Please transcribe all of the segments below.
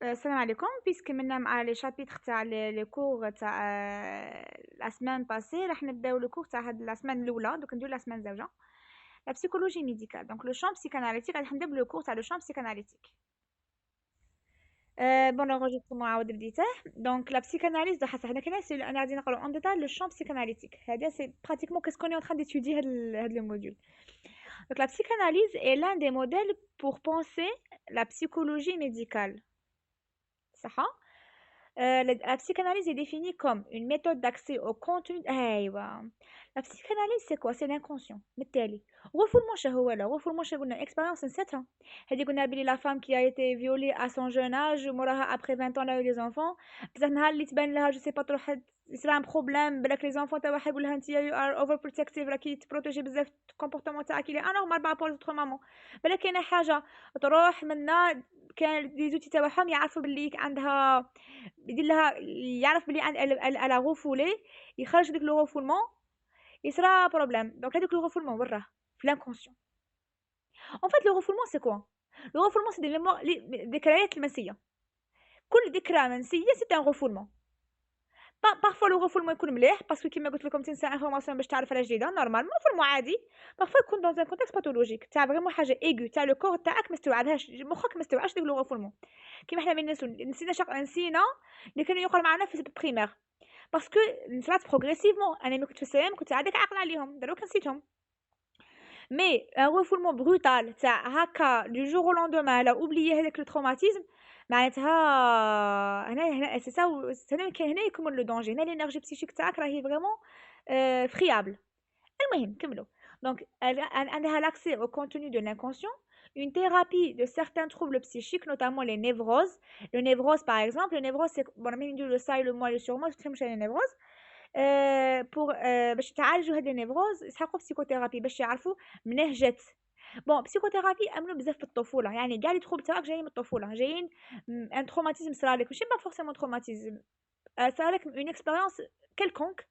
السلام عليكم. بيسك منا مع لي شابيتر تاع لي كور تاع لا سمان باسي راح نبداو لو كور تاع هاد لا سمان الاولى، دوك نديرو لا سمان زوجه لا بسيكولوجي ميديكال. دونك لو شامب بسيكاناليتيك راح نبدا لو كور تاع لو شامب بسيكاناليتيك. بون لونجيسترمون عاود بديته. دونك لا بسيكاناليز دو حسب حنا كنا انا غادي نقراو اون ديتال لو شامب بسيكاناليتيك. هذا سي براتيكمون كاسكوني اون تران ديتودي هاد لو موديول. Donc la psychanalyse est l'un des modèles pour penser la psychologie médicale. Ça la psychanalyse est définie comme une méthode d'accès au contenu. أيوة. La psychanalyse c'est quoi? C'est l'inconscient. بالتالي refoulement هو لا refoulement قلنا expérience نسيتها. هذه قلنا بلي la femme qui a été violée à son jeune âge موراها après 20 ans elle a eu des enfants. بصح نهار اللي تبان لها je sais pas تروح يصير un problème بالك les enfants تاعها يقول لها انت you are overprotective راكي تبروتيجي بزاف الكومبورتمون تاعك اللي انورمال بارابور لوتر مامون. بالك كاينه حاجه تروح منا كان لي زوتي تاعهم يعرفوا باللي عندها يدير لها يعرف بلي على غوفولي يخرج ديك لو غوفولمون يصرا بروبليم. دونك هذاك لو غوفولمون وراه في لانكونسيون. ان فات لو غوفولمون سي كوا؟ لو غوفولمون سي دي ميموار ذكريات المنسيه. كل ذكرى منسيه سي ان غوفولمون. بارفوا لو غوفولمون يكون مليح باسكو كيما قلت لكم تنسى انفورماسيون باش تعرف على جديده نورمالمون فورمون عادي. بارفوا يكون دون ان كونتكست باثولوجيك تاع فريمون حاجه ايغو تاع لو كور تاعك ما استوعبهاش مخك ما استوعبش ديك لو غوفولمون. كيما حنا من نسينا اللي كانوا يقرا معنا في البريمير باسكو نصرات بروغريسيفمون. انا ملي كنت في السلام كنت عادك عاقله عليهم دروك نسيتهم. مي ان ريفولمون بروتال تاع هكا دو جور او لوندومان لا اوبليي هذاك لو تروماتيزم معناتها هنا سي سا هنا كاين هنا يكمن لو دونجي. هنا لينيرجي بسيشيك تاعك راهي فريمون فريابل. المهم كملوا. دونك عندها l'accès au contenu de l'inconscient, une thérapie de certains troubles psychiques, notamment les névroses. Le névrose, par exemple, le névrose, c'est bon, le ça et le moi, le surmoi, c'est très les névroses. pour باش تعالجوا هاد النيفروز يسحقوا بسيكوثيرابي باش يعرفوا منين جات. بون بسيكوثيرابي امنوا بزاف بالطفوله يعني كاع لي تروب تاعك جايين من الطفوله جايين ان تروماتيزم صرالك ماشي با فورسيمون تروماتيزم صرالك اون اكسبيريونس كيلكونك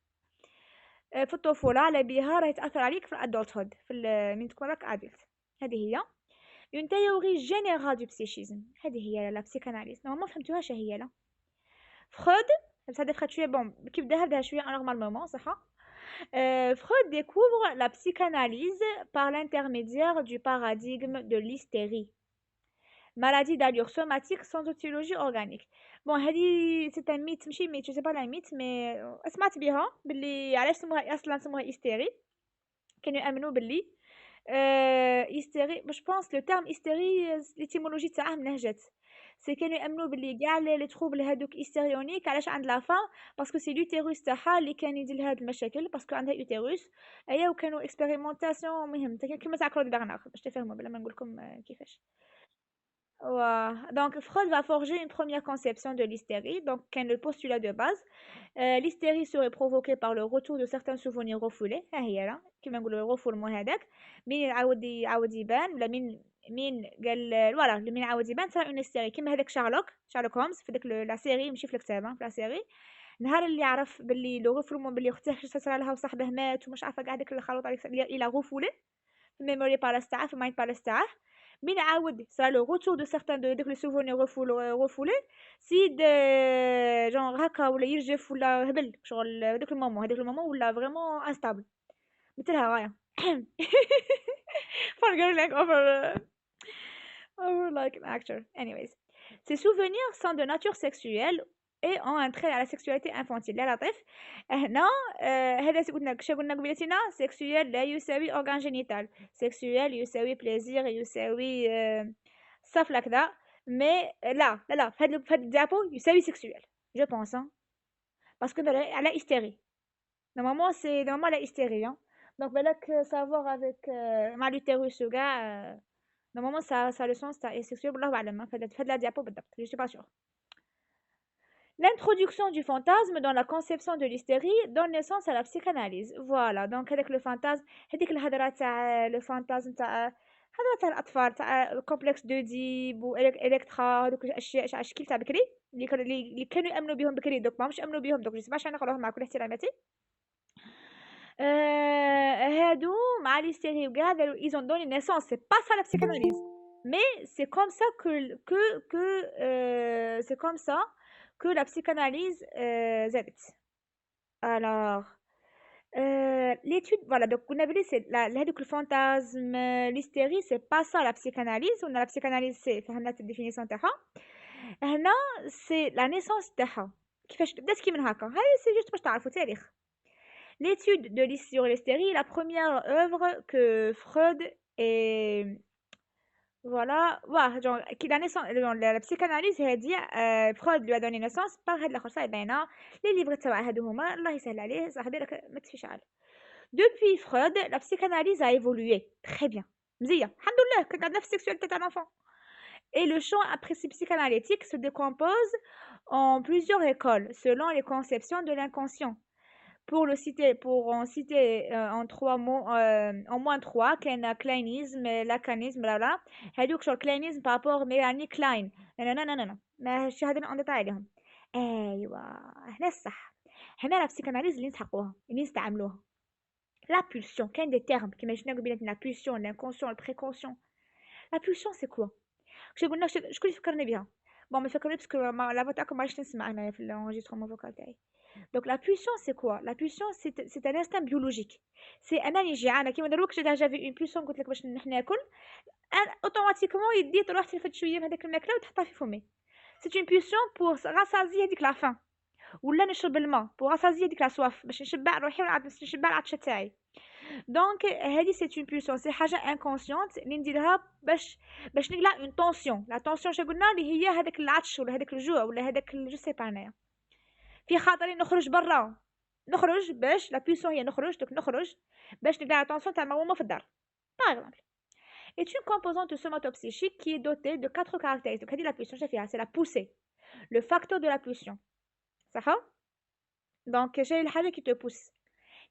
في الطفوله على بها راهي تاثر عليك في الادولتهود في من تكون راك ادلت. هذه هي اون تيوري جينيرال دو بسيشيزم. هذه هي لا بسيكاناليز نورمالمون فهمتوهاش هي لا فرويد. بس هذا فخد شويه بون كيف دهبها شويه نورمالمون صح. Freud découvre la psychanalyse par l'intermédiaire du paradigme de l'hystérie, maladie d'allure somatique sans étiologie organique. Bon, c'est un mythe, ماشي mythe, je sais pas la mythe, mais سمعت بها باللي علاش سموها اصلا سموها هيستيري. كانوا يامنوا باللي هيستيري باش بونس لو تيرم هيستيري ليتيمولوجي تاعه من جات. سي كانوا يامنوا باللي كاع لي تروبل هادوك هيستيريونيك علاش عند لا فام باسكو سي لوتيروس تاعها اللي كان يدير لها هاد المشاكل باسكو عندها يوتيروس. ايا وكانوا اكسبيريمونطاسيون مهم كيما تاع كلود برنار باش تفهموا بلا ما نقول لكم كيفاش. Donc Freud va forger une première conception de l'hystérie, donc qu'est le postulat de base. L'hystérie serait provoquée par le retour de certains souvenirs refoulés. ها هي لا كيما نقولوا الرفولمون هذاك مين يعاود يبان ولا مين قال فوالا مين يعاود يبان صار اون هيستيري كيما هذاك شارلوك هومز في ديك لا سيري ماشي في الكتاب في لا سيري. نهار اللي يعرف باللي لو رفولمون باللي اختها صرا لها وصاحبه مات ومش عارفه كاع ديك الخلوط الى غفوله في الميموري بالاس تاعه في المايند بالاس تاعه. من عاود صرا لو روتور دو سيغتان دو ديك لو سوفونير رفولي سيد جونغ هكا ولا يرجف ولا هبل شغل هذاك المومون ولا فريمون انستابل مثلها غايه. fangirling over like an actor. Anyways, ces souvenirs sont de nature sexuelle et ont un trait à la sexualité infantile. لا لطيف هنا هذا قلنا قبيلتنا سيكسويل لا يساوي organe génital. سيكسويل يساوي بليزير يساوي صف كذا. مي لا في هذا الدابو يساوي سيكسويل جو بونس باسكو على هيستيري normalement c'est normalement la hystérie hein. Donc بالك savoir avec مع l'utérus وكاع normalement ça le sens تاع sexuel والله أعلم في هاد la diapo بالضبط je suis pas sûre. L'introduction du fantasme dans la conception de l'hystérie donne naissance à la psychanalyse. Voilà donc هذاك le fantasme هذيك الهضره تاع le fantasme تاع هضره تاع الأطفال تاع complexe d'Oedipe وإلكترا هذوك الأشياء أشكال تاع بكري اللي كانوا يأمنوا بهم بكري دوك ماهمش يأمنوا بهم دوك جيسباش نقراوهم مع كل احتراماتي. هادو مع l'hystérie وكاع ils ont donné naissance c'est pas ça la psychanalyse. mais c'est comme ça c'est comme ça que la psychanalyse زادت. Alors l'étude, voilà, donc on avait dit c'est هذوك الفانتازم l'hystérie c'est pas ça la psychanalyse. On a la psychanalyse c'est فهمنا الديفينيسيون تاعها. هنا c'est la naissance تاعها كيفاش بدات كي من هكا. هاي c'est juste باش تعرفوا تاريخ. L'étude sur l'hystérie, la première œuvre que Freud et voilà, ouais, genre, la naissance, la psychanalyse, elle dit, Freud lui a donné naissance par هاد الآخر صايب بينا les livres تبع هادو هما الله يسهل عليه صاحبي راك ما تفيش عال. Depuis Freud, la psychanalyse a évolué très bien. مزية الحمد لله كنت عندنا في السexualité تاع l'enfant. Et le champ psychanalytique se décompose en plusieurs écoles selon les conceptions de l'inconscient. Pour en citer en trois mots, en moins trois, كاين كلاينيزم لاكانيزم لا هذوك شغل كلاينيزم بابور ميلاني كلاين لا ماشي هذا نقطع عليهم. ايوا هنا الصح. هنا لا بسيكاناليز اللي نسحقوها اللي نستعملوها la pulsion كاين دي تيرم كيما شفنا قبيله la pulsion l'inconscient le préconscient. La pulsion c'est quoi؟ قلنا شكون اللي فكرني بها؟ بون ما فكرني باسكو لا فوا تاعكم ماعرفتش نسمع انايا في الانجسترومون فوكال تاعي. Donc la pulsion c'est quoi? La pulsion c'est un instinct biologique. C'est انا يجي انا كيما دروك j'avais une pulsion قلت لك باش ناكل اوتوماتيكمون يدي تروح تلفت شويه من هذاك الماكله وتحطها في فمي. C'est une pulsion pour rassasier هذيك لا faim ولا نشرب الماء pour rassasier هذيك لا soif باش نشبع روحي ونعاد نشبع العطشه تاعي. دونك هذه سي اون بولسيون سي حاجه انكونسيونت اللي نديرها باش نقلع اون طونسيون. لا طونسيون شنو قلنا اللي هي هذاك العطش ولا هذاك الجوع ولا هذاك جو سي با انايا في خاطري نخرج برا نخرج باش لا بولسيون هي نخرج دوك نخرج باش نقلع لا طونسيون تاع ماما في الدار باغ اكزومبل. est une composante somatopsychique qui est dotée de 4 caractéristiques. Donc, la pulsion, c'est la poussée, le facteur de la pulsion. Ça va? Donc, j'ai le qui te pousse.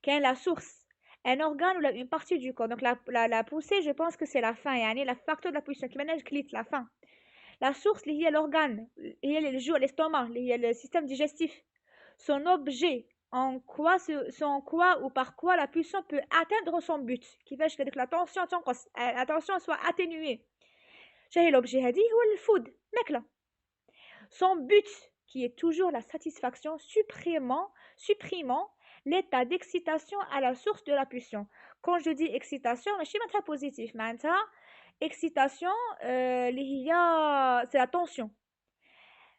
Quelle est la source? Un organe ou une partie du corps. Donc la poussée, je pense que c'est la faim, yani la facteur de la pulsion qui manage la faim. La source, il y a l'organe, il y a le jour, l'estomac, il y a le système digestif. Son objet, en quoi ou par quoi la pulsion peut atteindre son but, qui fait que la tension soit atténuée. J'ai l'objet dit ou le food, mec là. Son but, qui est toujours la satisfaction, supprimant l'état d'excitation à la source de la pulsion. Quand je dis excitation, je suis très positif. Maintenant, excitation, c'est la tension.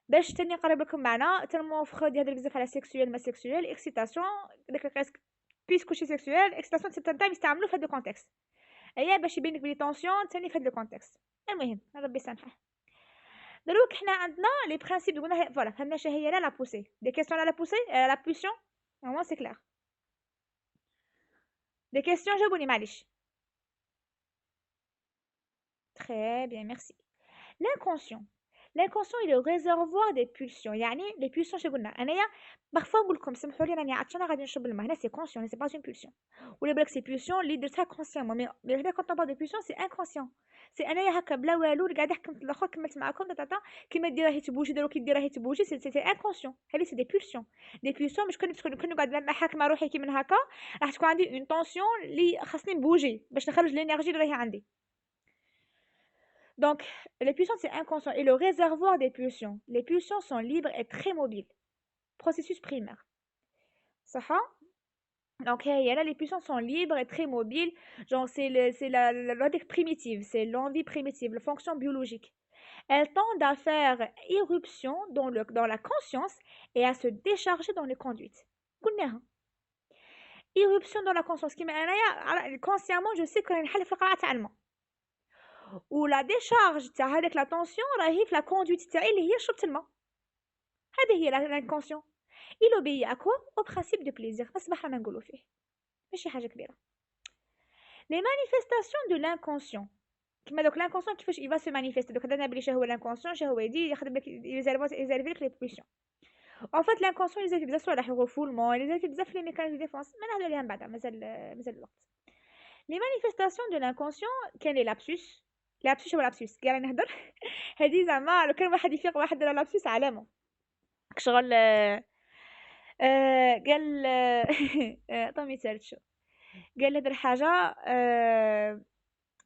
باش تاني نقرب لكم معنا تالمون فخود يهضر بزاف على سيكسويل ما سيكسويل اكسيتاسيون داك القيس بيسكو شي سيكسويل اكسيتاسيون سي تايم يستعملوا في هذا الكونتكست اييه باش يبين لك بلي طونسيون ثاني في هذا الكونتكست. المهم ربي يسامحه. دروك حنا عندنا لي برينسيپ قلنا فوالا فهمنا شنو هي لا بوسي دي كيسيون على لا بوسي لا بولسيون نورمالمون سي كلير. Des questions جاوبوني معليش. Très bien, merci. L'inconscient. L'inconscient est le réservoir des pulsions. يعني les pulsions شو قلنا انايا parfois نقول لكم سمحوا لي راني عطشانه غادي نشرب الماء هنا سي conscient سي با une pulsion ولا بالك سي pulsion اللي درتها consciemment mais هنا quand on parle de pulsion c'est inconscient. سي انايا هكا بلا والو قاعده حكمت الاخر كملت معاكم كيما دير راهي تبوجي دروك كي دير راهي تبوجي سي inconscient. هذه سي دي pulsions. دي pulsions مش كنت قاعد حاكمه روحي كي من هكا راح تكون عندي اون tension اللي خاصني نبوجي باش نخرج الانرجي اللي راهي عندي. Donc, les pulsions, c'est inconscient. Et le réservoir des pulsions. Les pulsions sont libres et très mobiles. Processus primaire. Ça va? Donc, là, les pulsions sont libres et très mobiles. Genre, c'est la logique primitive. C'est l'envie primitive, la fonction biologique. Elles tendent à faire irruption dans la conscience et à se décharger dans les conduites. Irruption dans la conscience. Consciemment, je sais que je ولا ديشارج تاع هذيك لا طونسيون راهي في لا كوندويت تاعي اللي هي شربت الماء. هذه هي لانكونسيون. il obéit à quoi au principe de plaisir. اصبح ما نقولوا فيه ماشي حاجه كبيره. les manifestations de l'inconscient كيما دوك l'inconscient كيفاش il va se manifester. دوك هذا بلي شنو هو l'inconscient شنو يدير يخدم لك يزرف لك لي بويسيون. en fait l'inconscient يزرف بزاف صوالح الرفولمون يزرف بزاف لي ميكانيزم دو ديفونس ما نهضروا عليهم بعدا مازال الوقت. les manifestations de l'inconscient كاين لي لابسوس لابسوس ولا لابسوس كاع نهضر هذه زعما لو كان واحد يفيق واحد دار لابسوس علامه شغل قال عطوني مثال شو قال هدر حاجه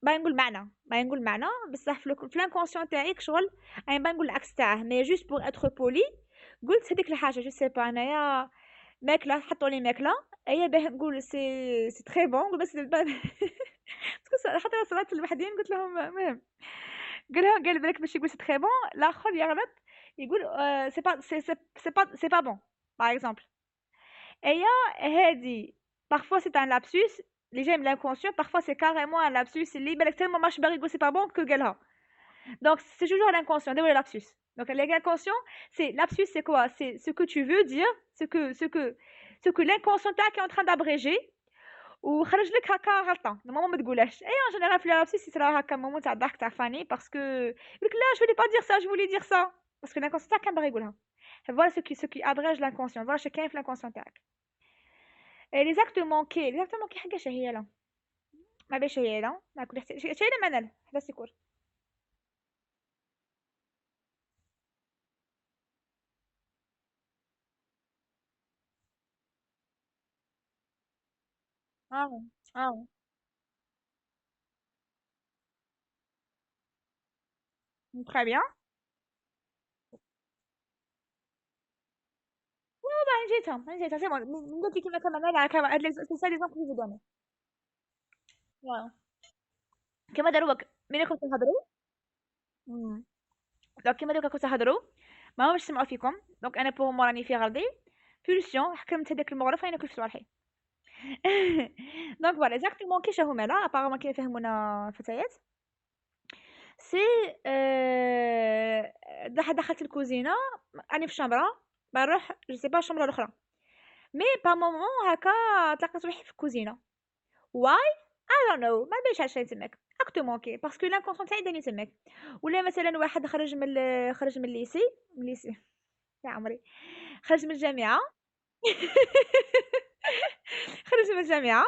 باغي نقول معنى بصح في الانكونسيون تاعي شغل انا باغي نقول العكس تاعه، مي جوست بوغ اتر بولي قلت هذيك الحاجه جو سي با انايا ماكله حطوا لي ماكله، ايا باه نقول سي تري بون بس باسكو خاطر صرات الوحدين قلت لهم المهم قال بالك باش يقول سي تري بون الاخر يغلط يقول سي با بون باغ اكزومبل. ايا هادي parfois c'est un lapsus اللي جاي من l'inconscient, parfois c'est carrément un lapsus اللي بالك تما ماش باغي يقول سي با بون كو قالها. Donc c'est toujours l'inconscient, désolé lapsus. Donc l'inconscient, c'est lapsus, c'est quoi? C'est ce que tu veux dire, ce que l'inconscient est en train d'abréger وخرج لك هكا غلطه نورمالمون ما تقولهاش. اي ان جينيرال في لابسيس يصرا هكا مومون تاع ضحك تاع فاني باسكو يقولك لا جو فولي با دير سا جو فولي دير سا باسكو l'inconscient تاعك كان باغي يقولها. فوالا سو كي ابريج l'inconscient, فوالا شكاين في l'inconscient تاعك. لي زاكت مونكي حقاش هي لا ما باش هي لا ما كل شيء لما نال هذا سيكور. اه اه très bien. نجيتها سي بون قلت لك كيما كما نال كما هاد سي سا لي زامبل اللي دوني. واو كما داروك ملي كنتو تهضروا. دونك كيما دوكا كنتو تهضروا ما همش سمعوا فيكم. دونك انا بوغ مو راني في غلطي بولسيون حكمت هذاك المغرف راني ناكل في صوالحي. دونك فوالا اكزاكتومون كيش هما لا ابارامون كي يفهمونا الفتيات. سي دخلت الكوزينه راني في الشامبره بنروح جو سي با الشامبره الاخرى مي با مومون هكا تلقيت روحي في الكوزينه. واي اي دون نو ما بيش عشان تماك اكتو مونكي باسكو لانكونسون تاعي داني تماك. ولا مثلا واحد خرج من الليسي يا عمري خرج من الجامعه. خرج من الجامعه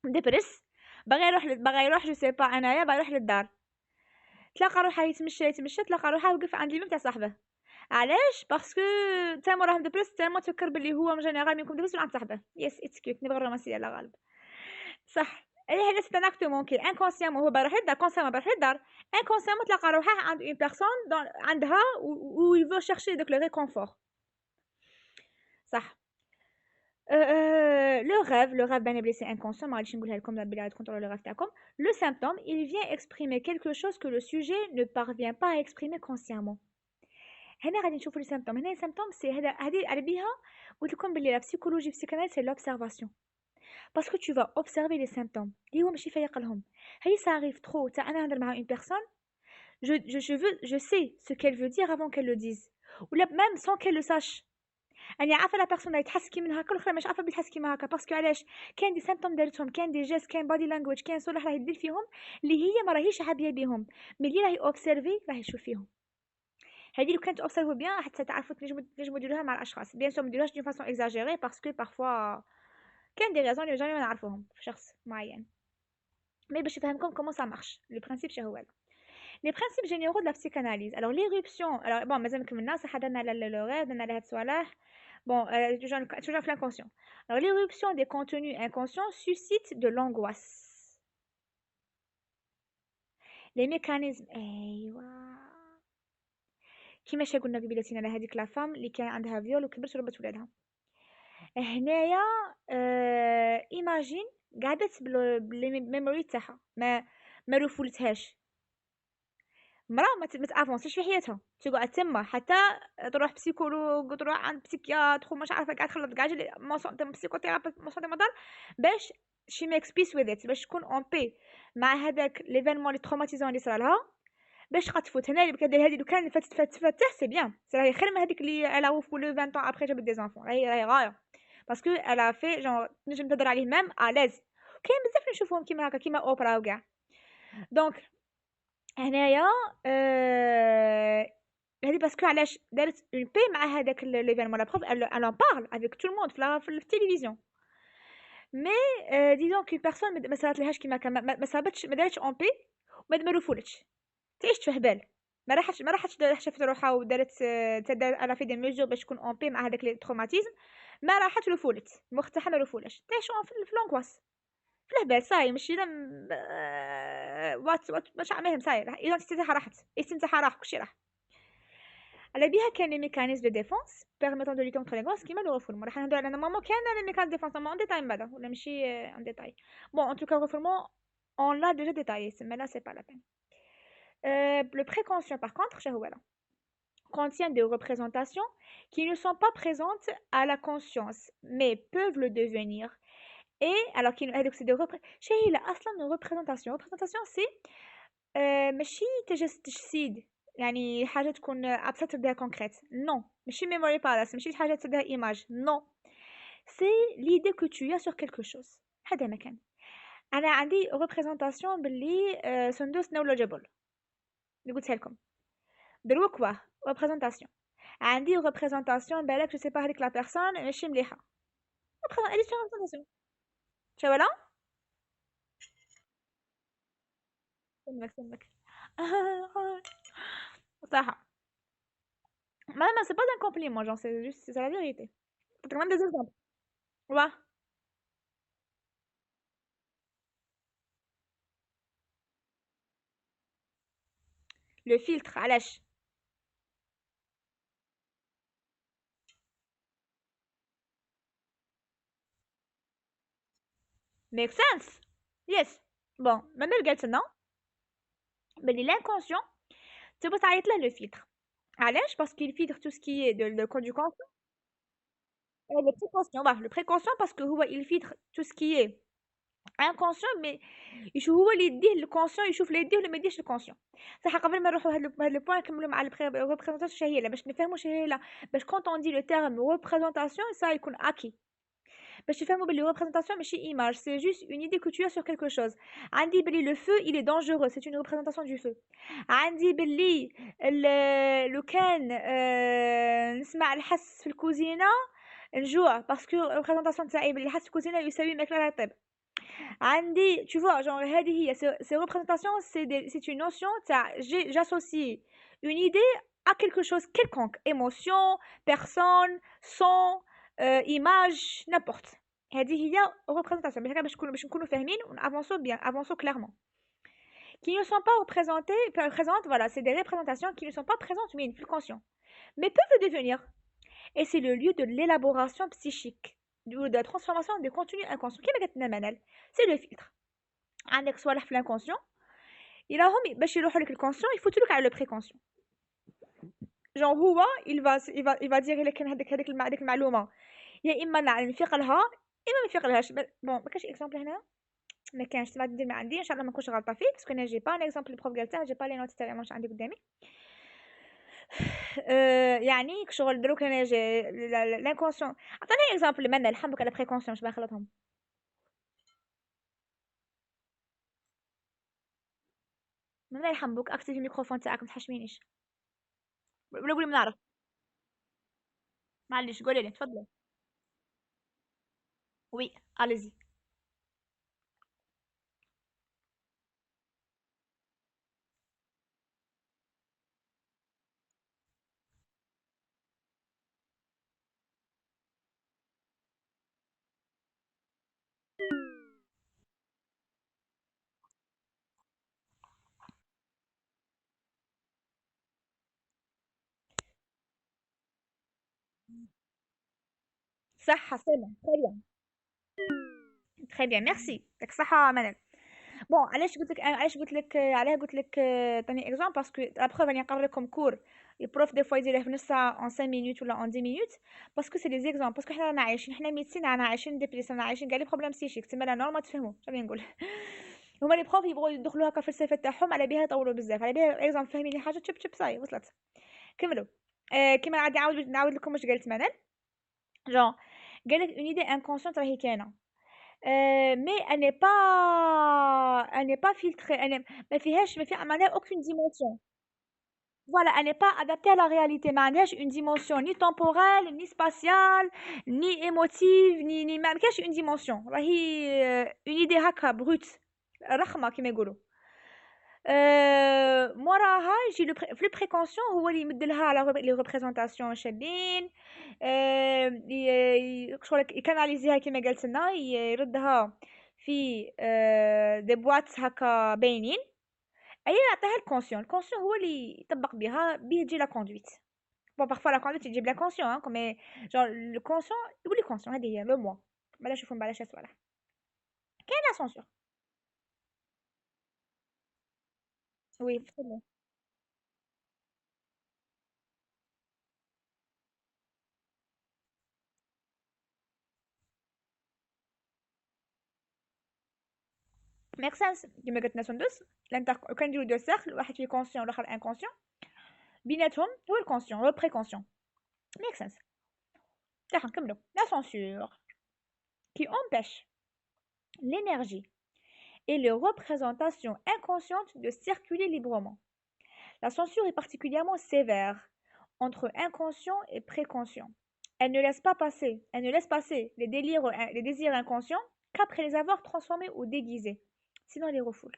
ديبرس باغي يروح جو سي با انايا باغي يروح للدار تلاقى روحه يتمشى تلاقى روحه وقف عند اليمين تاع صاحبه. علاش باسكو تما راه ديبرس تما تفكر باللي هو من جينيرال ملي يكون ديبرس عند صاحبه. يس اتس كيوت نبغي الرومانسيه لا غالب صح. اي هذا سي ان اكت مونكي انكونسيامون هو باروح للدار كونسيامون باروح للدار انكونسيامون تلقى روحه عند اون بيرسون عندها و يفو شيرشي دوك لو ريكونفور صح. Le rêve ben blessé inconscient, معليش نقولها لكم بلي غادي تكونطرولوا لو rêve تاعكم. Le symptôme, il vient exprimer quelque chose que le sujet ne parvient pas à exprimer consciemment. هنا غادي نشوفوا لي symptômes. هنا symptômes سي هذه على بها قلت لكم بلي لا psychologie psychanalyse c'est l'observation. Parce que tu vas observer les symptômes. اللي هو ماشي فايق لهم. هي ça arrive trop تاع انا نهضر مع une personne, je sais ce qu'elle veut dire avant qu'elle le dise. ولا même sans qu'elle le sache. أنا عارفة لا بيرسون راهي تحس كي من هكا الأخرى مش عارفة بلي تحس كيما هكا باسكو علاش كاين دي سيمبتوم دارتهم كاين دي جيست كاين بادي لانجويج كاين صوالح راهي دير فيهم اللي هي ما راهيش عابية بيهم ملي راهي اوبسيرفي راهي تشوف فيهم. هذه لو كانت اوبسيرفو بيان حتى تعرفوا تنجموا ديروها مع الاشخاص بيان سور ما ديروهاش دون فاسون اكزاجيري باسكو بارفوا كاين دي ريزون اللي جامي ما نعرفوهم في شخص معين. مي باش نفهمكم كومون سا مارش لو برينسيپ شنو هو. Les principes généraux de la psychanalyse. Alors l'éruption, alors bon, مازال كملنا صح درنا على لو ريف درنا على هاد الصوالح. Bon, toujours l'inconscient. Alors l'éruption des contenus inconscients suscite de l'angoisse. Les mécanismes ايوا كيما قلنا قبيلتنا على هذيك لا فام اللي كان عندها فيول وكبرت وربت ولادها. هنايا ايماجين قعدت بالميموري تاعها ما رفولتهاش. مرا ما تافونسيش في حياتها تقعد تما حتى تروح بسيكولوج تروح عند بسيكياتر ومش عارفه قاعد تخلط كاع ما صنت بسيكوثيرابيست ما صنت مدار باش شي ميكس بيس وذ ات باش تكون اون بي مع هذاك ليفينمون اللي تروماتيزون اللي صرا لها باش تفوت هنا اللي كدير هذه لو كان فاتح سي بيان راهي خير من هذيك اللي على وفو لو 20 طون ابري جابت دي زانفون راهي غايه باسكو الا في جون نجم تهضر عليه ميم اليز. كاين بزاف نشوفهم كيما هكا كيما اوبرا وكاع. دونك هنايا هذه باسكو علاش دارت اون بي مع هذاك ليفينمون لا بروف elle en parle avec tout le monde في التلفزيون. مي ديزون كو بيرسون ما صراتلهاش كيما كان ما صابتش ما دارتش اون بي وما رفولتش تعيش في هبال ما راحتش شافت روحها ودارت على في دي ميجور باش تكون اون بي مع هذاك لي تروماتيزم ما راحت رفولت مختها ما رفولش تعيش في لونغواس في الهبال صاي ماشي لا وات باش عمهم صاي الايدنتيتي تاعها راحت، الاسم تاعها راح، كلشي راح. على بها كاين لي ميكانيزم دو ديفونس بيرميتون دو لوتي كونتر لي غوس كيما لو ريفولمون، راح نهضروا على نورمالمون كاين لي ميكانيزم ديفونس نورمالمون اون ديتاي من بعد ولا ماشي ان ديتاي. بون ان توكا ريفولمون on l'a déjà détaillé, mais là c'est pas la peine. Le préconscient par contre, contient des représentations qui ne sont pas présentes à la conscience, mais peuvent le devenir. Et alors donc c'est des une représentation. Représentation c'est ماشي تجسيد، يعني حاجة تكون أبسط تبداها concrète. Non, ماشي memory palace، ماشي حاجة تبداها image. Non, c'est l'idée que tu as sur quelque chose. هذا مكان. أنا عندي représentation باللي سندوس ناولو جبل. اللي قلتها لكم. دروك représentation. عندي représentation بالك je sais pas هذيك la personne ماشي مليحة. représentation. شو ولا؟ سمك. صراحة. Mais c'est pas un compliment, genre c'est juste c'est la vérité. Je te demande des exemples. Ouais. Le filtre علاش make sense. Yes. Bon, maintenant قالت لنا بلي l'inconscient تبغى تعيط له le filtre. علاش parce qu'il filtre tout ce qui est de le du conscient le préconscient le préconscient parce que هو il filtre tout ce qui est inconscient mais يشوف هو اللي يديه الكونسيون يشوف اللي يديه ولا ما يديهش الكونسيون. صح قبل ما نروحوا هاد البوان نكملوا مع الريبريزونطاسيون شهيه باش نفهموا شهيه لا باش كونت اون دي لو تيرم ريبريزونطاسيون ça يكون acquis باش تفهموا بلي representation ماشي image c'est juste une idée que tu as sur quelque chose. عندي بلي le feu il est dangereux c'est une représentation du feu. عندي بلي لو كان نسمع الحس في الكوزينه نجوع باسكو représentation تاعي بلي الحس في الكوزينه يساوي ماكله لا يطيب. عندي tu vois genre هذه هي ces représentations c'est une notion j'associe une idée à quelque chose quelconque émotion personne son image n'importe هذه هي représentation باش نكونوا فاهمين ونافونسو bien avançons clairement qui ne sont pas présentes voilà c'est des représentations qui ne sont pas présentes mais في conscient mais peuvent le devenir et c'est le lieu de l'élaboration psychique ou de la transformation des contenus inconscients كيما قالت لنا منال c'est le filtre عندك صوالح في l'inconscient يراهم باش يروحوا لك الكونسيون يفوتوا لك على لو بريكونسيون genre هو il va dire لك هذيك المعلومه يا اما نفيق لها اما ما نفيقلهاش بون ما كاينش اكزامبل هنا ما كانش تبع ندير ما عندي ان شاء الله ما نكونش غلطه فيه باسكو انا جي با ان اكزامبل البروف قالتها جي با لي نوت تاعي ماش عندي قدامي يعني شغل دروك انا جي لانكونسيون عطيني اكزامبل من الحمك على بريكونسيون باش ما نخلطهم من الحمك اكتفي الميكروفون تاعك ما تحشمينيش ولا قولي ما نعرف معليش قولي لي تفضلي وي اليزي صح سلام très bien merci يعطيك الصحة منال بون علاش قلت لك علاه قلت لك عطيني اكزامبل باسكو لا بروف راني نقرا لكم كور البروف دي فوا يديره في نص ساعه ان 5 مينوت ولا ان 10 مينوت باسكو سي دي زيكزامبل باسكو حنا رانا عايشين حنا ميديسين رانا عايشين دي بليس رانا عايشين كاع لي بروبليم بسيشيك تما لا نورمال تفهموا شنو نقول هما لي بروف يبغوا يدخلوا هكا في الفلسفه تاعهم على بها يطولوا بزاف على بها اكزامبل فاهمين حاجه تشب تشب صاي وصلت كملوا كيما غادي نعاود لكم واش قالت منال جون قالت اون ايدي انكونسيونت راهي كاينه mais elle n'est pas filtrée ما فيهاش ما في معناها aucune dimension voilà elle n'est pas adaptée à la réalité ما عندهاش une dimension ni temporelle ni spatiale ni émotive ni ما كاش une dimension راهي une idée هكا brute رخمة كيما يقولوا موراها يجي في البريكونسيون هو اللي يمد لها على لي ريبريزونطاسيون شابين شغل يكاناليزيها كيما قالت لنا يردها في دي بواط هكا باينين، أيا يعطيها الكونسيون. الكونسيون هو اللي يطبق بيه تجي لا كوندويت. بون بارفوا لا كوندويت تجيب لا كونسيون مي جونغ لو كونسيون يولي كونسيون. هذه هي لو موا. بعدا نشوفو من بعد اش صوالح. كاين لا سونسور. وي تفضل. ميك سنس كيما قلت لنا سندس. كنديرو دو سيركل، واحد فيه كونسيون والاخر انكونسيون، بيناتهم هو الكونسيون هو البريكونسيون. ميك سنس. صح نكملو. لا سونسور qui empêche l'énergie et les représentations inconscientes de circuler librement. La censure est particulièrement sévère entre inconscient et préconscient. Elle ne laisse passer les désirs inconscients qu'après les avoir transformés ou déguisés, sinon elle les refoule.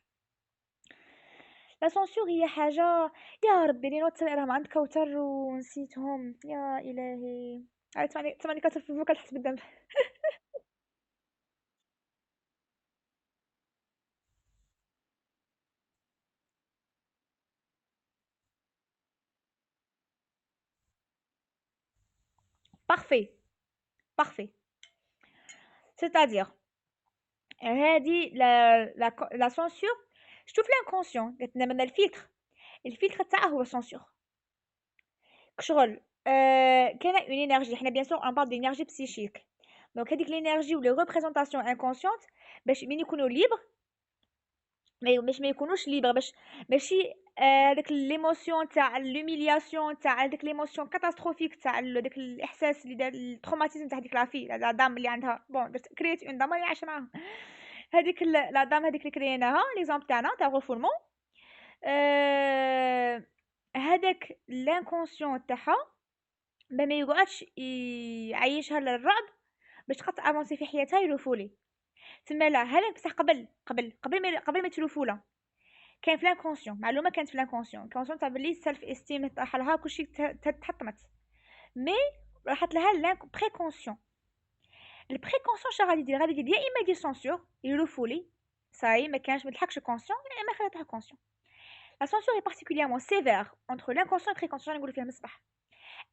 لا سونسور هي حاجة، يا ربي لي نوت راهم عند كوثر ونسيتهم يا إلهي. تسمعني كتر في الفوكال تحس بالذنب. parfait parfait. C'est-à-dire هذه لا سونسور شوف l'inconscient قلت لنا من الفلتر تاعه هو سونسور كشغل. كاينه اون انرجي، حنا بيان سور on parle d'énergie psychique. دونك هذيك الانرجي و لي ريبريزونطاسيون انكونسيونت باش من يكونوا ليبر، باش ما يكونوش ليبر، باش ماشي هذاك ليموسيون تاع لوميلياسيون تاع هذاك ليموسيون كاتاستروفيك تاع داك الاحساس اللي دار التروماتيزم تاع ديك لافي لا دام اللي عندها بون درت كريت اون دام اللي عايشه معاها. هذيك لا دام هذيك اللي كريناها ليزامبل تاعنا تاع الرفولمون. هذاك لانكونسيون تاعها ما يقعدش يعيشها للرعب باش تقدر افونسي في حياتها يلوفولي. تما لا هذاك بصح قبل ما تلوفولا كان في لانكونسيون معلومه، كانت في لانكونسيون تاع بلي السيلف استيم تاعها لها كلشي تحطمت، مي راحت لها البريكونسيون. البريكونسيون شنو غادي يدير؟ غادي يدير يا اما يدير سونسور يلوفولي صاي ما كانش ما تلحقش كونسيون، يا اما خلاتها كونسيون. La censure est particulièrement sévère entre l'inconscient et le préconscient. نقولوا فيها من الصباح.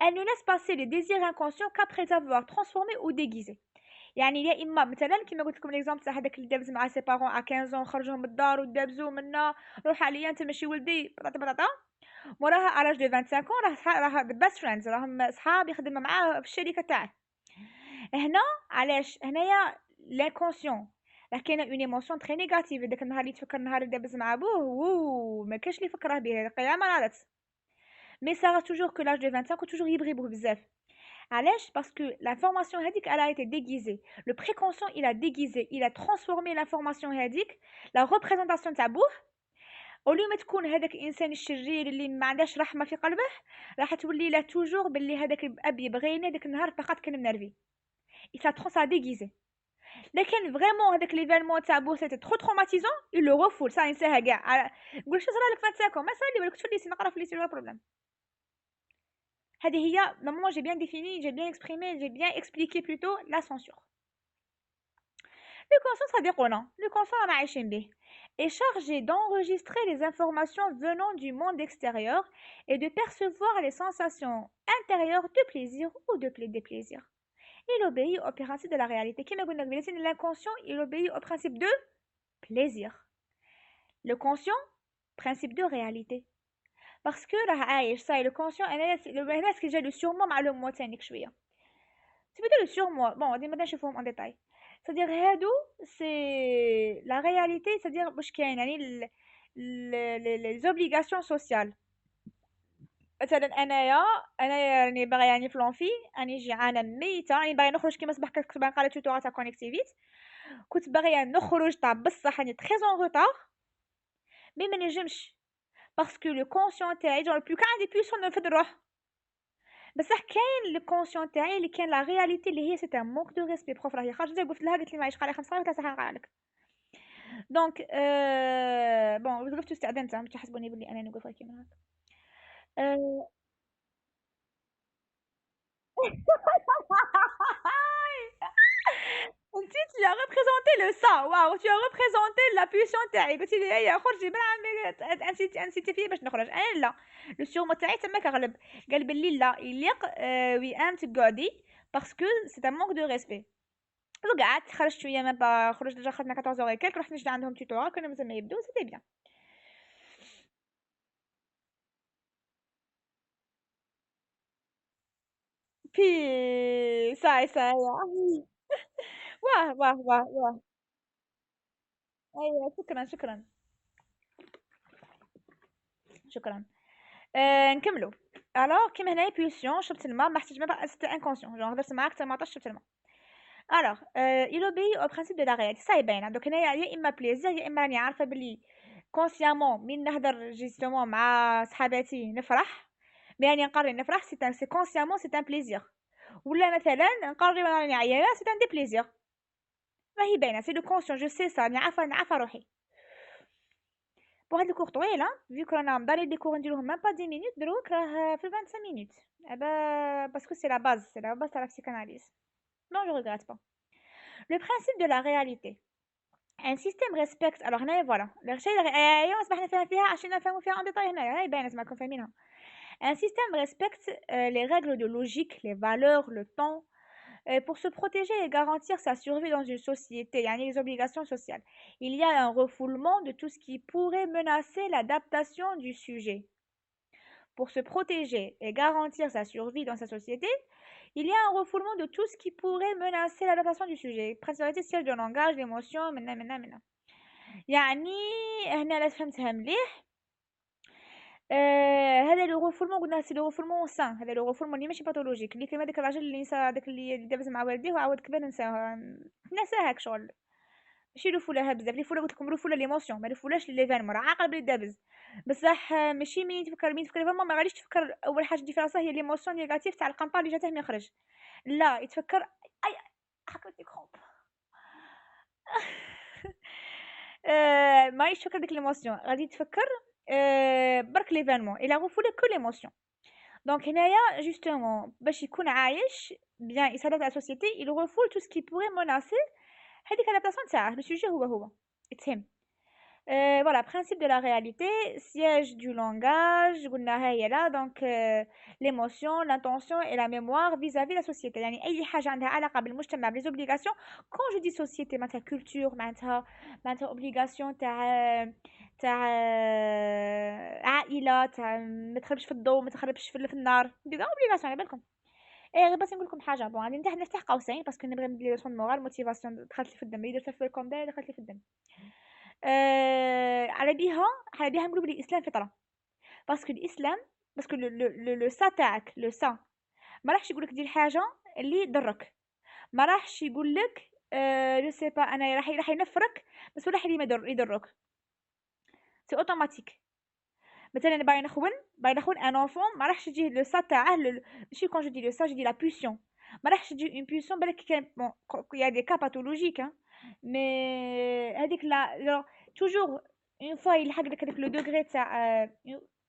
Elle ne laisse passer les désirs inconscients qu'après avoir transformés ou déguisés. يعني يا اما مثلا كيما قلت لكم ليكزامبل تاع هذاك اللي دابز مع سي بارون ا 15 خرجهم من الدار ودابزو منا روح عليا انت ماشي ولدي بطاطا بطاطا، وراها الاج دو 25 راه بيست فريندز راهم صحاب يخدم معاه في الشركه تاعه. هنا علاش هنايا لانكونسيون راه كاينه اون ايموسيون تري نيجاتيف. داك النهار اللي تفكر النهار اللي دابز مع بوه ما كاش اللي يفكره به القيامه ناضت. مي سا توجور كو لاج دو 25 توجور يبغي بوه بزاف. علاش؟ باسكو l'information هذيك elle a été déguisée. Le préconscient il a déguisé, il a transformé l'information هذيك la représentation تاع بوه. اوليو ما تكون هذاك الانسان الشرير اللي ما عندهاش رحمه في قلبه، راح تولي له توجور باللي هذاك الاب يبغيني داك النهار فقط كان منرفي. il s'a déguisé. لكن فريمون هذاك ليفينمون تاع بو سيتي ترو تروماتيزون il le refoule ça ينساها كاع. نقول شو صرا لك 25 ما صار لي بالك تفليسي نقرا في لي سيرو بروبليم. هذه هي normalement j'ai bien défini, j'ai bien exprimé, j'ai bien expliqué plutôt la censure. Le conscient صديقنا le conscient رانا عايشين به est chargé d'enregistrer les informations venant du monde extérieur et de percevoir les sensations intérieures de plaisir ou de déplaisir. Il obéit au principe de la réalité. كما قلنا قبيله l'inconscient il obéit au principe de plaisir. Le conscient principe de réalité. parce que راه عايش صاي le conscient هنا جا لو سيغمون مع لو موا تانيك شويه. c'est plutôt le surmoi. Bon غادي نبدا نشوفهم en détail. c'est-à-dire هادو c'est la réalité, c'est-à-dire واش كاين يعني les obligations sociales. مثلا انايا راني باغا يعني فلونفي راني جيعانه ميته راني باغي نخرج كيما صباح كنت باغا نقرا توتورات تاع كونيكتيفيت كنت باغيه نخرج تاع بصح راني تري اون روتار مي ما نجمش باسكو لو كونسيون تاعي جو بلو كان عندي بويسون نفد نروح بصح كاين لو كونسيون تاعي اللي كان لا رياليتي اللي هي سي ان مونك دو ريسبي بروف راهي خرجت قلت لها قلت لي معليش قالي 5 ساعات نقرا لك دونك بون وقفت استأذنت باش تحسبوني بلي انا نقول كيما هكا. En fait, il a représenté le ça. Waouh, tu as représenté la pulsion تاعي. قلت لي هيا خرجي بالعمل انسيتي فيا باش نخرج. انا لا، لو سيغمون تاعي تماك غلب. قال باللي لا يليق وئام تقعدي باسكو سي ان مونك دو ريسبي. وقعدت خرجت شويه ما با خرجت ديجا خرجنا 14 كالك رحت نجي عندهم توتورا كنا مازال ما يبدو سيتي بيان. في ساي واه واه واه واه. ايوه شكرا شكرا شكرا. نكملوا. الوغ كيما هنايا بويسيون شربت الماء ما حسيتش ما سيتي انكونسيون جونغ هضرت معاك حتى ما عطاش شربت الماء. الوغ il obéit au principe de la réalité صاي باينه دوك هنايا يا اما بليزير يا اما راني عارفه بلي كونسيامون من نهضر جيستومون مع صحاباتي نفرح مي راني نقري نفرح سي كونسيامون سي ان بليزير. ولا مثلا نقري وانا راني عيانه سي ان دي بليزير. راهي باينه سي لو كونسيون جو سي سا راني عارفه روحي. بون هاد الكور طويل vu que رانا مداري دي كور نديروهم même pas 10 minutes دروك راه في 25 minutes. Parce que c'est la base de la psychanalyse. Non, je regrette pas. Le principe de la réalité. Un système respecte alors هنايا فوالا الشيء ايوا صبحنا فيها عشان نفهموا فيها en détail هنايا هاي باينه زعما راكم فاهمينها. Un système respecte les règles de logique, les valeurs, le temps, pour se protéger et garantir sa survie dans une société, il y a les obligations sociales. Il y a un refoulement de tout ce qui pourrait menacer l'adaptation du sujet. Pour se protéger et garantir sa survie dans sa société, il y a un refoulement de tout ce qui pourrait menacer l'adaptation du sujet. Principalité siège de langage, l'émotion, منا. يعني هنا لا فهمتها مليح. هذا لو غوفورمون قلنا سي لو غوفورمون سان هذا لو غوفورمون اللي ماشي باثولوجيك اللي كيما داك الراجل اللي نسى داك اللي دابز مع والديه وعاود كبر نساها شغل ماشي رفولة بزاف رفولة قلت لكم رفولة ليموسيون ما رفولاش ليفينمون راه عاقل بلي دابز بصح ماشي مين تفكر فريمون ما غاديش تفكر اول حاجه تجي في راسه هي ليموسيون نيجاتيف تاع القنطه اللي جاته من يخرج لا يتفكر اي حكيت كرومب ما يتفكر ديك ليموسيون غادي تفكر برك ليفينمون الا غفوله كو ليموسيون دونك هنايا جوستومون باش يكون عايش بيان يسادات على سوسيتي il refoule tout ce qui pourrait menacer هذيك l'adaptation تاعه le sujet هو it's him. Voilà, principe de la réalité, siège du langage, قلنا هي لا donc l'émotion, l'intention et la mémoire vis-à-vis de la société. يعني أي حاجة عندها علاقة بالمجتمع les obligations. Quand je dis société معناتها culture معناتها obligation تاع عائلة تاع ما تخربش في الضوء ما تخربش في النار دي obligation على بالكم. ايه غير بس نقول لكم حاجه بون غادي نفتح قوسين باسكو نبغي ندير ليسون مورال موتيفاسيون دخلت لي في الدم درتها في الكومبير دخلت لي في الدم. على بيها نقولوا بلي الاسلام فطره باسكو الاسلام باسكو لو سا تاعك لو سا ما راحش يقولك دير حاجه اللي ضرك ما راحش يقول لك جو سي با انا راح ينفرك بس ولا حد يضرك سي اوتوماتيك. مثلا باين نخون ان انفون ما راحش يجي لو سا تاعه ماشي كون جو دي لو سا جو دي لا بوسيون ما راحش تجي اون بوسيون بالك كان يا دي كا باثولوجيك مي هذيك لا toujours une fois يلحق لك هذاك لو دوغري تاع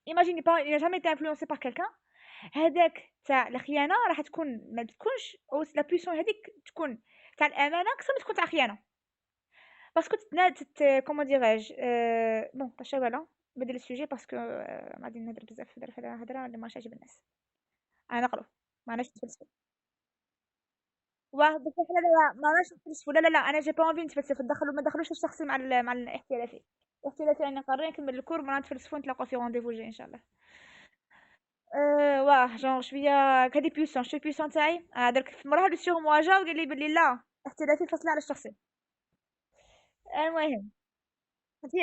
ايماجيني با il a jamais été influencé par quelqu'un هذاك تاع الخيانه راح تكون ما تكونش او لا بوسيون هذيك تكون تاع الامانه اكثر ما تكون تاع الخيانه باسكو كومون ديراج بون طاشا ولا بدل السوجي باسكو غادي نهضر بزاف في الهضره اللي ماش عاجب الناس انا نقرو ما عرفتش نتفلسف واه بصح لا ما عرفتش نتفلسف لا انا جي با انفي نتفلسف ندخلوا ما ندخلوش الشخصي مع الاحترافي الاحترافي راني نقرر نكمل الكور ما نتفلسفوا نتلاقاو في رونديفو جاي ان شاء الله. واه جونغ شويه كهادي بيسون شويه بيسون تاعي درك في مرة هادو سيغ مواجهه وقال لي بلي لا احترافي فصلي على الشخصي. المهم انت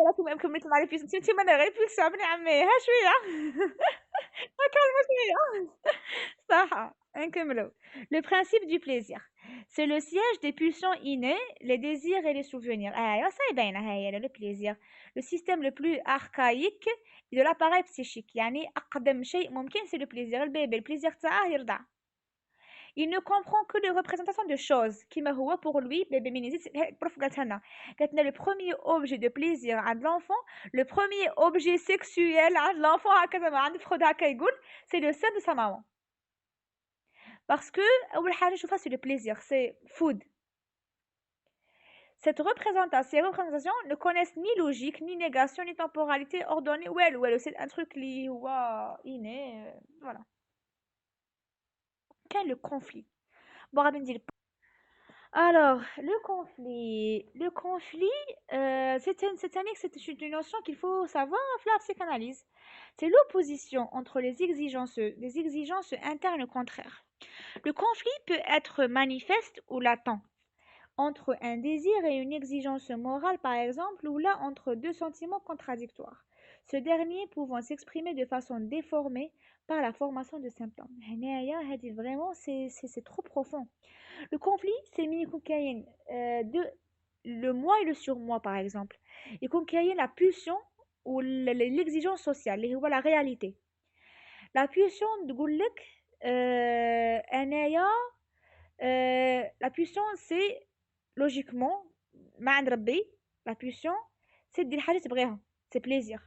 راكم كملتوا معايا بيسون انت ما انا غير بيسون ابن عمي ها شويه calme شويه صح نكملوا. Le principe du plaisir. C'est le siège des pulsions innées, les désirs et les souvenirs. ايوا صاي باينه هاي le plaisir. Le système le plus archaïque de l'appareil psychique. يعني اقدم شيء ممكن c'est le plaisir. البيبي البليزير تاعه يرضع. Il ne comprend que les représentations de choses كيما هو pour lui bébé minizit prof قالتها لنا le premier objet de plaisir عند l'enfant le premier objet sexuel عند l'enfant هكذا ما عند فخذ هكا يقول c'est le sein de sa maman parce que أول حاجة نشوفها c'est le plaisir c'est food Ces représentations ne connaissent ni logique, ni négation, ni temporalité ordonnée. Ouais, c'est un truc qui est inné. Voilà. Quel est le conflit? Bon, غادي ندير. Alors, le conflit, c'est une notion qu'il faut savoir faire la psychanalyse. C'est l'opposition entre les exigences internes contraires. Le conflit peut être manifeste ou latent, entre un désir et une exigence morale par exemple, ou là entre deux sentiments contradictoires, ce dernier pouvant s'exprimer de façon déformée par la formation de symptômes. Vraiment, c'est trop profond. Le conflit, c'est de le moi et le surmoi par exemple. يكون كاين la pulsion ou l'exigence sociale اللي هو la réalité. La pulsion تقول لك انايا la pulsion c'est logiquement ما عند ربي. La pulsion c'est دير حاجة تبغيها, c'est plaisir.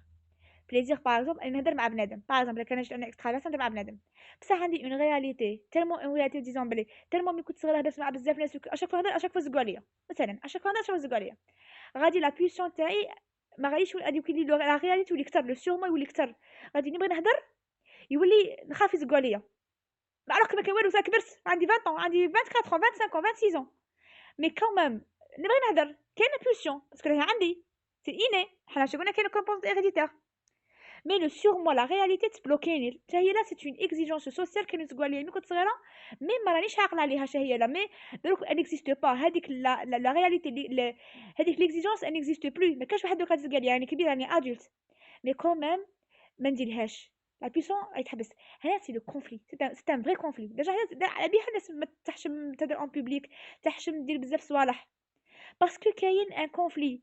بليزير باغ اكزومبل اني نهضر مع بنادم باغ اكزومبل كان جيت انا اكسترافيرس نهضر مع بنادم بصح عندي اون رياليتي تالمون اون رياليتي ديزون بلي تالمون ملي كنت صغيره هضرت مع بزاف ناس اشاك فوا هضر اشاك فوا زقوا عليا مثلا اشاك فوا هضر اشاك فوا زقوا عليا غادي لا بويسيون تاعي ما غاديش غادي يكون لي لا رياليتي تولي كثر لو سيغمون يولي كثر غادي نبغي نهضر يولي نخاف يزقوا عليا الوغ ما كان والو كبرت عندي 20 ans عندي 24 ans 25 ans 26 ans مي كومام نبغي نهضر كاينه بويسيون باسكو راهي عندي سي اني حنا شي قلنا كاين كومبونس هيريديتير. Mais le surmoi, la réalité تبلوكيني حتى هي لا سي اون اكزيجونس سوسيال كانوا تقول لي ملي كنت صغيره مي ما رانيش عاقله عليها حتى هي لا مي دروك ان اكزيست با هذيك لا رياليتي هذيك ليكزيجونس ان اكزيست بلو ما كاش واحد دوكا تقول لي يعني كبير راني ادولت مي كوميم ما نديرهاش لا بويسون راهي تحبس. هنا سي لو كونفلي سي ان فري كونفلي ديجا على بها الناس ما تحشم تهضر اون بوبليك تحشم دير بزاف صوالح باسكو كاين ان كونفلي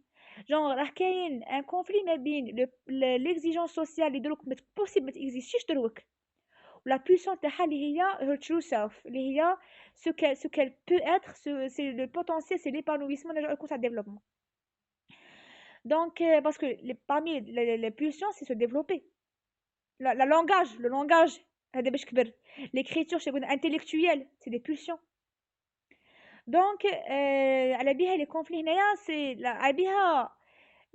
جونغ راه كاين ان كونفلي ما بين ليكزيجونس سوسيال اللي دروك بوسيبل ما تيكزيستيش دروك ولا بويسون تاعها اللي هي her true self اللي هي ce qu'elle peut être c'est le potentiel c'est l'épanouissement de sa développement. Donc parce que parmi les pulsions c'est se développer la langage le langage هذا باش كبر l'écriture chez intellectuelle c'est des pulsions. دونك على بها لي كونفلي هنايا سي على بها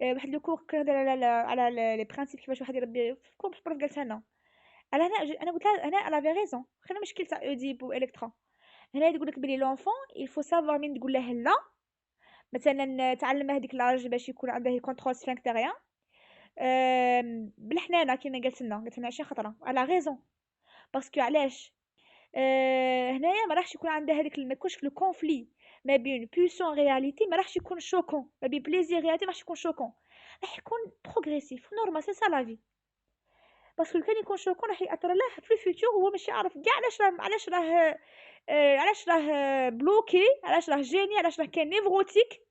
واحد لو كور كنهضر على لي برينسيپ كيفاش واحد يربي في كور بروف قالت لنا انا قلت لها انا لا في ريزون خلينا مشكل تاع اوديب والكترا هنا تقول لك بلي لونفون il faut savoir من تقول له لا مثلا تعلم هذيك لاج باش يكون عنده كونترول سفنكتيريان بالحنانه كيما قالت لنا 20 خطره على ريزون باسكو علاش هنايا ما راحش يكون عندها هذيك ما يكونش لو كونفلي ما بين بوسون رياليتي ما راحش يكون شوكون ما بين بليزير رياليتي ما راحش يكون شوكون راح يكون بروغريسيف نورمال سي سا لا في باسكو كان يكون شوكون راح ياثر له في الفيوتور هو ماشي عارف كاع علاش راه بلوكي علاش راه جيني علاش راه كان نيفروتيك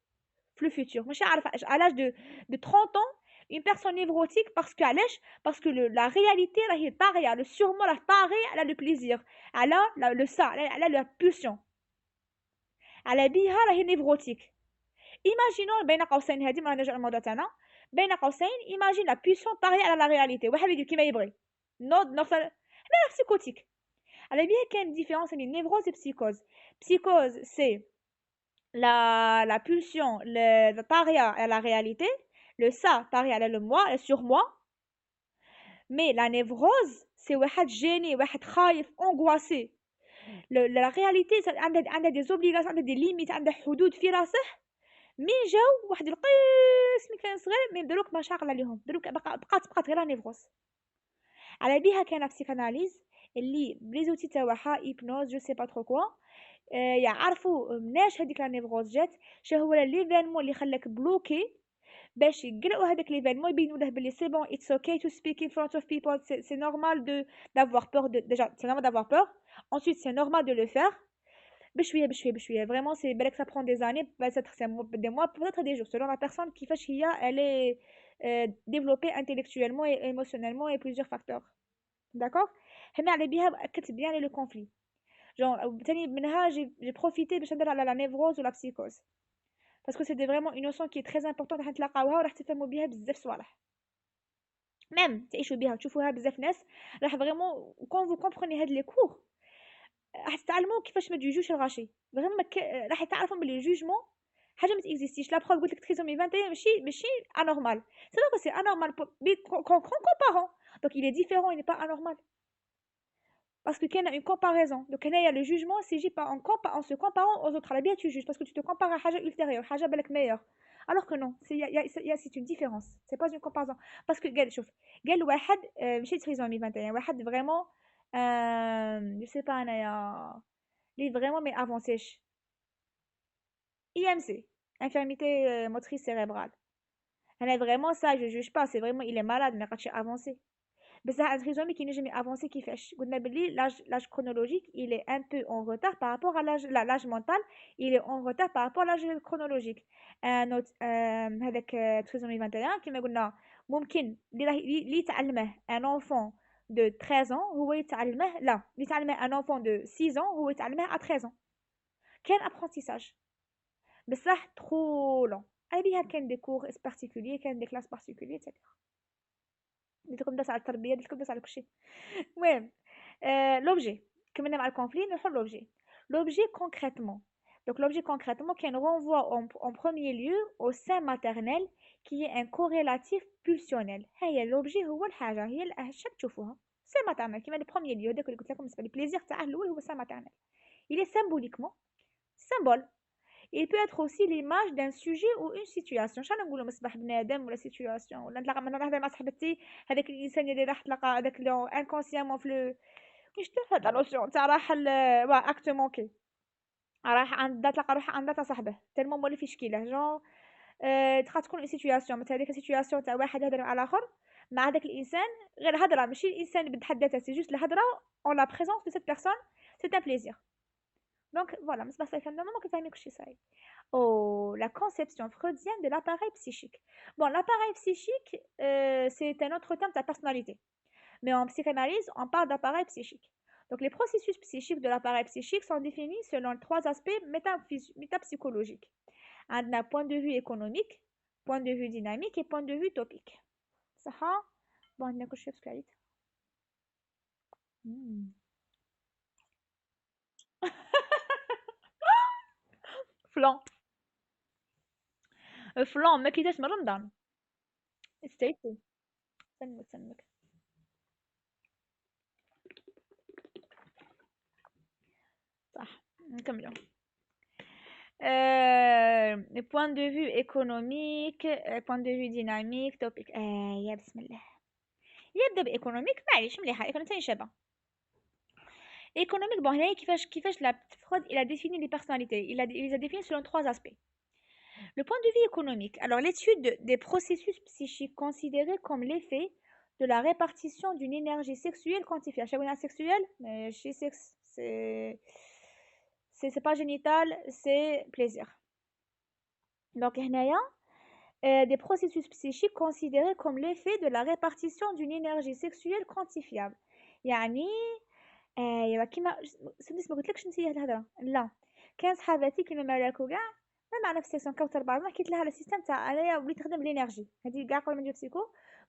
في الفيوتور ماشي عارف علاش دو 30 ans une personne névrotique parce que la réalité راهي طاغيه le surmoi راه طاغي على le plaisir على le ça على la pulsion على بيها راهي نيفروتيك. ايماجينون بين قوسين هذه ما نرجع للموضوع تاعنا بين قوسين ايماجين لا بويسون طاغي على لا رياليتي واحد يدير كيما يبغي نوض حنا بسيكوتيك على بيها كاين ديفيرونس بين نيفروز و بسيكوز سي la pulsion le طاغيه على la réalité le ça طاغي على le moi le surmoi mais la névrose c'est واحد جيني واحد خايف angoissé la réalité عندها des obligations عندها des limites عندها حدود في راسه مين جاو واحد القسم كان صغير مي دروك ما شاغل عليهم دروك بقات غير نيفروس على بيها كاينه بسيكاناليز اللي بليزوتي تاعها هيبنوز جو سي با ترو كوا يعرفوا مناش هذيك لا نيفروز جات شنو هو ليفينمون اللي خلاك بلوكي باش يقراو هذاك ليفينمون يبينوا له بلي سي بون اتس اوكي تو سبيك ان فرونت اوف بيبل سي نورمال d'avoir peur déjà c'est normal d'avoir peur ensuite c'est normal de le faire بشويه vraiment c'est بالك ça prend des années peut-être c'est des mois peut-être des jours selon la personne كيفاش هي elle est développée intellectuellement et émotionnellement et plusieurs facteurs d'accord هنا على بها كتب يعني لو conflit genre تاني منها j'ai profité باش ندير على la névrose ou la psychose parce que c'est vraiment une notion qui est très importante راح تلاقاوها وراح تفهموا بها بزاف صوالح même تعيشوا بها وتشوفوها بزاف ناس راح vraiment quand vous comprenez هاد les cours راح تتعلموا كيفاش ما تجوجوش الغاشي فريمون راح تعرفوا بلي الجوجمون حاجه ما تيزيستيش. لا بروف قلت لك تريزومي 21 ماشي انورمال. سي فري سي انورمال كومبارون. دونك il est différent, il n'est pas anormal. Parce que كاينه une comparaison. Donc هنايا le jugement s'agit pas en se comparant aux autres. على بها tu juges parce que tu te compares à حاجه ultérieure, حاجه بالك meilleure. Alors que non, c'est une différence. C'est pas une comparaison. Parce que قال شوف قال واحد ماشي تريزومي 21 واحد vraiment je sais pas انايا اللي vraiment mais avancéش IMC, infirmité motrice cérébrale. Elle est vraiment ça, je juge pas, c'est vraiment il est malade mais quand avancé. بصح un trisomie qui n'est jamais avancé كيفاش قلنا باللي l'âge chronologique il est un peu en retard par rapport à l'âge mental, il est en retard par rapport à l'âge chronologique. un autre هذاك trisomie 21 كما قلنا ممكن اللي يتعلمه un enfant de 13 ans هو يتعلمه لا اللي يتعلمه un enfant de 6 ans هو يتعلمه à 13 ans. كان apprentissage بصح trop lent. على كان des cours particuliers كان des classes particulières etc. درتكم درس على التربيه درتكم درس على كلشي. المهم l'objet كملنا مع الconflit نروحو l'objet concrètement. Donc l'objet concrètement كان renvoie en premier lieu au sein maternel qui est un corrélatif pulsionnel. هي l'objet هو الحاجه هي الاشياء تشوفوها sein maternel كيما le premier lieu هذاك اللي قلت لكم بالنسبه لي بليزير تاعه الاول هو sein maternel. Il est symboliquement symbole. Il peut être aussi l'image d'un sujet ou une situation. شحال نقولوا مصباح بنادم ولا situation ولا نتلاقى مثلا نهضر مع صاحبتي هذاك الانسان اللي راح تلاقى هذاك لو انكونسيامون في لو كيش تعرف هاد لا نوسيون تاع راح اكت مونكي راح عندها تلقى روحها عندها تاع صاحبه تالمون مولي في شكيله جون تخا تكون اون سيتوياسيون مثلا هذيك السيتوياسيون تاع واحد يهضر مع الاخر مع هذاك الانسان غير هضره ماشي الانسان اللي بحد ذاته سي جوست الهضره اون لا بريزونس دو سيت بيرسون سي ان بليزير. دونك فوالا مصباح صافي فهمنا ماما كيفاش كلشي صايب. Oh, la conception freudienne de l'appareil psychique. Bon, l'appareil psychique, c'est un autre terme de la personnalité. Mais en psychanalyse, on parle d'appareil psychique. Donc, les processus psychiques de l'appareil psychique sont définis selon trois aspects métapsychologiques. Un point de vue économique, point de vue dynamique et point de vue topique. Ça va? Bon, on a couché ce qu'il فلان فلان ما كيداش من رمضان استيتو سنك صح نكملو. point de vue économique, point de vue dynamique, topic. يا بسم الله. يبدأ بإيكونوميك معليش مليحة إيكونوميك ثاني شابة. Économique, bon, هنا كيفاش la Freud il a défini les personnalités. Il les a définies selon trois aspects. Le point de vue économique. Alors, l'étude des processus psychiques considérés comme l'effet de la répartition d'une énergie sexuelle quantifiée. À chaque fois, sexuelle, mais chez sexe, c'est pas génital, c'est plaisir. Donc, هنايا des processus psychiques considérés comme l'effet de la répartition d'une énergie sexuelle quantifiable. يعني ايوا كيما سدس ما قلتلكش انت الهضره لا كان صحاباتي كيما مالاكو كاع ما معنا في السيسيون كوثر بعضنا حكيت لها على السيستم تاع انايا وليت نخدم بلينيرجي هذه كاع قبل ما ندير بسيكو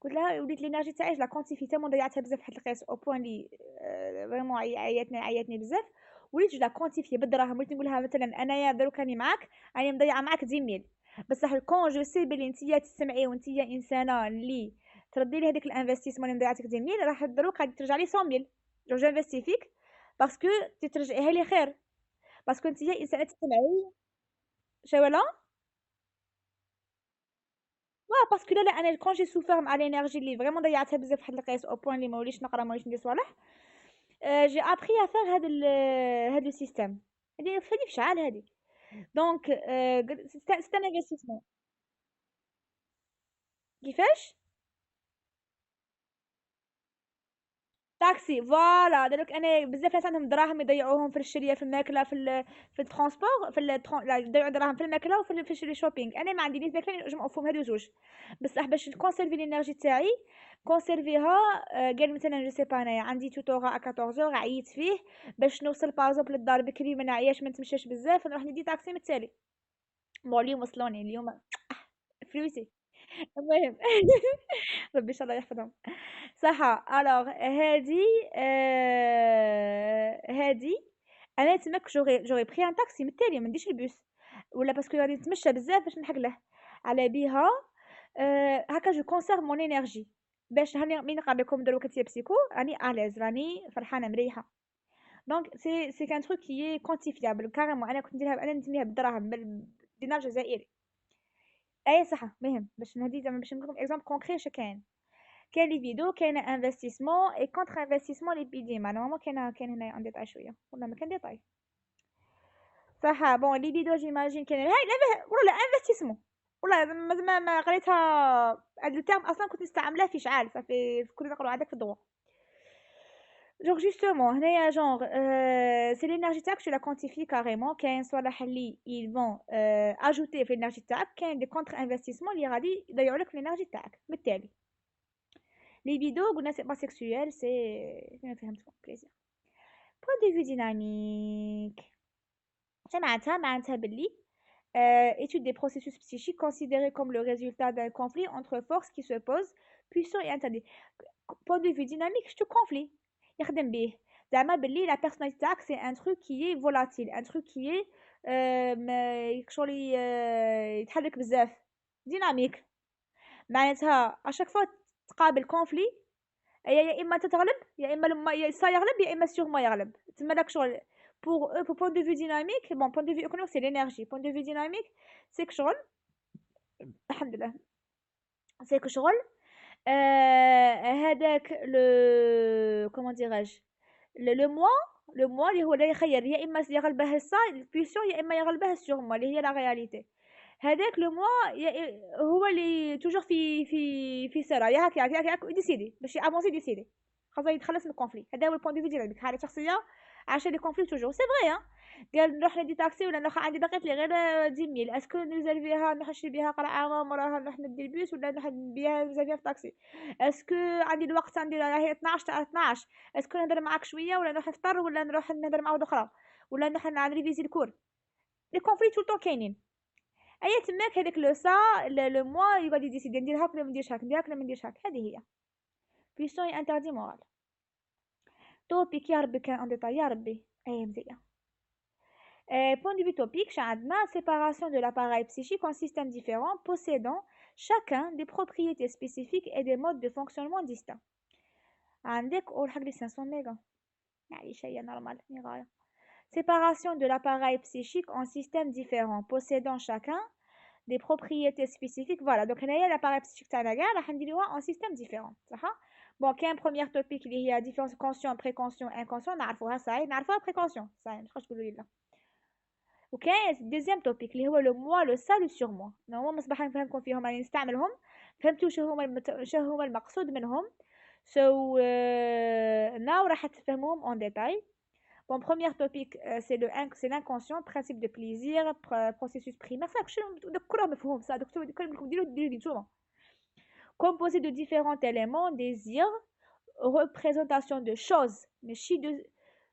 قلت لها وليت لينيرجي تاعي لا كونتيفي تالمون ضيعتها بزاف حد القياس او بوين لي فريمون عياتني بزاف وليت لا كونتيفي بالدراهم وليت نقول لها مثلا انايا دروك راني معاك راني مضيعه معاك 10000 بصح كون جو سي بلي نتيا تسمعي وانتيا انسانه اللي تردي لي هذيك الانفستيسمون اللي مضيعتك 10000 راح دروك غادي ترجع لي 100000 جو جانفستي فيك باسكو تترجعيها لي خير باسكو نتيا انسانه تسمعي شي ولا باسكو لا انا كون جي سوفير مع الانرجي اللي فريمون ضيعتها بزاف فواحد القياس او بوين اللي ما وليش نقرا ما وليش ندير صوالح جي ابري ا فير هاد لو سيستيم هادي فادي فشعال هادي دونك سي ان انفستيسمون كيفاش تاكسي فوالا دروك انا بزاف ناس عندهم دراهم يضيعوهم في الشريه في الماكله في الترونسبور لا يضيعوا دراهم في الماكله وفي الشري شوبينغ انا ما عندي نيت ماكله نجمع فيهم هادو زوج بصح باش نكونسيرفي الانرجي تاعي كونسيرفيها قال مثلا جو سي با انايا عندي توتورا 14 عييت فيه باش نوصل بازوب للدار بكري ما نعياش ما نتمشاش بزاف نروح ندي تاكسي من التالي بون اليوم وصلوني اليوم فلوسي المهم ربي ان شاء الله يحفظهم صح. الوغ هادي انا تماك جوري بري ان تاكسي من التالي ما نديش البوس ولا باسكو غادي نتمشى بزاف باش نلحق له، على بيها هكا جو كونسيرف مون انرجي، باش هاني مين نقرا لكم دروك كتير بسيكو راني اليز، راني فرحانه مريحه. دونك سي كان تروك كي كونتيفيابل كاريمون. انا كنت نديرها، انا نسميها بالدراهم، بالدينار الجزائري. اي صح، مهم باش نهدي زعما باش نقول لكم اكزامبل كونكري. كاين لي فيديو، كاين انفستيسمون اي كونتر انفستيسمون لي بيديما. نورمالمون كاين هنايا ان ديتاي شويه، ولا ما كان ديتاي صح. بون لي فيديو جيماجين كاين هاي ولا انفستيسمون، ولا ما قريتها. هاد التيرم اصلا كنت نستعملها في شعال صافي، كنت نقراو هذاك في الضوء. جونغ جوستومون هنايا جونغ سي لينيرجي تاعك tu la quantifies carrément. كاين صوالح اللي ils vont ajouter في الانرجي تاعك، كاين دي كونتر انفستيسمون اللي غادي يضيعوا لك الانرجي تاعك. بالتالي لي فيديو قلنا سي با سيكسويل، سي كما فهمتكم بليزير. بوين دو فيو ديناميك معناتها باللي étude des processus psychiques considérés comme le résultat d'un conflit entre forces qui se posent, puissants et interdits. Point de vue dynamique, je te conflit. يخدم بيه زعما باللي la personnalité تاعك c'est un truc qui est volatile, un truc qui est شغل يتحرك بزاف، ديناميك. معناتها à chaque fois تقابل conflit، يا اما تتغلب يا اما لما سا يغلب يا اما سيغمون يغلب. تما داك شغل pour point de vue dynamique. Bon, point de vue économique c'est l'énergie. Point de vue dynamique c'est que شغل الحمد لله c'est que شغل هذاك لو كومون ديراج لو موا اللي هو اللي يخير يا اما يغلبه السا البويسيون يا اما يغلبه السيغمون اللي هي لا رياليتي. هذاك لو موا هو اللي توجور في صراع ياك ديسيدي باش افونسي ديسيدي خاصه يتخلص من الكونفلي. هذا هو البوان دو في ديالك. حاله شخصيه عايشه لي كونفلي توجور سي فري. قال نروح ندي تاكسي ولا نروح عندي بقيت لي غير 10,000، اسكو نريزيرفيها نروح نشري بها قرعه وراها نروح ندي البيس، ولا نروح بها نريزيرفيها في طاكسي؟ اسكو عندي الوقت، عندي هي 12 تاع 12، اسكو نهضر معاك شويه ولا نروح نفطر ولا نروح نهضر مع واحده اخرى ولا نروح نريفيزي الكور؟ لي كونفلي تو طون كاينين. ايا تماك هذاك لو سا لو موا يقعد يديسيدي ندير هاك ولا ما نديرش هاك، ندير هاك ولا ما نديرش هاك. هذه هي بيسون انتردي مورال. توبيك يا ربي كان ان ديتاي يا ربي. اي مزيان. Point de vue topique, عندنا séparation de l'appareil psychique en systèmes différents possédant chacun des propriétés spécifiques et des modes de fonctionnement distincts. عندك أول حاجة 500 ميجا يعني شيء نورمال غاية. Séparation de l'appareil psychique en systèmes différents possédant chacun des propriétés spécifiques. Voilà, donc هنايا l'appareil psychique تاعنا كاع راح نديروها en systèmes différents صح. بون كاين بروميير توبيك اللي هي différence conscient préconscient inconscient، نعرفوها صاي، نعرفوها préconscient صاي، مابقاش تقولوا لي لا. وكاين دوزيام توبيك اللي هو لو موا لو سا لو سور موا. نورمالمون مصباح نفهمكم فيهم راني نستعملهم، فهمتوا شو هما المقصود منهم. سو ناو راح تفهموهم اون ديتاي. Bon, premier topic, c'est l'inconscient, principe de plaisir, processus primaire. Ça, composé de différents éléments, désir, représentation de choses, mais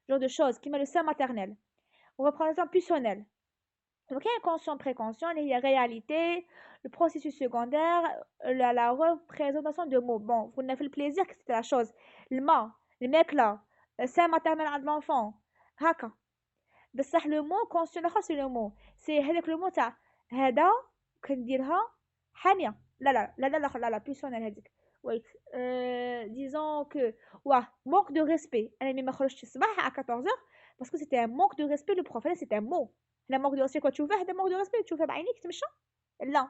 genre de choses, qui met le sein maternel, représentation pulsionnelle. Donc, il y a conscient, préconscient, il y a réalité, le processus secondaire, la représentation de mots. Bon, vous avez fait le plaisir que c'était la chose. Le mec là, le sein maternel de l'enfant. هكا بصح لو مو كونسيون اخر سي لو مو سي هذاك لو مو تاع هذا كنديرها حاميه. لا بيسونيل هذيك ويت ديزون كو واه مونك دو ريسبي. انا مي ما خرجتش الصباح على 14 باسكو سيتي ان مونك دو ريسبي لو بروف. سيتي ان مو. هنا مونك دو ريسبي كون تشوفه هذا مونك دو ريسبي تشوفه بعينيك تمشى لا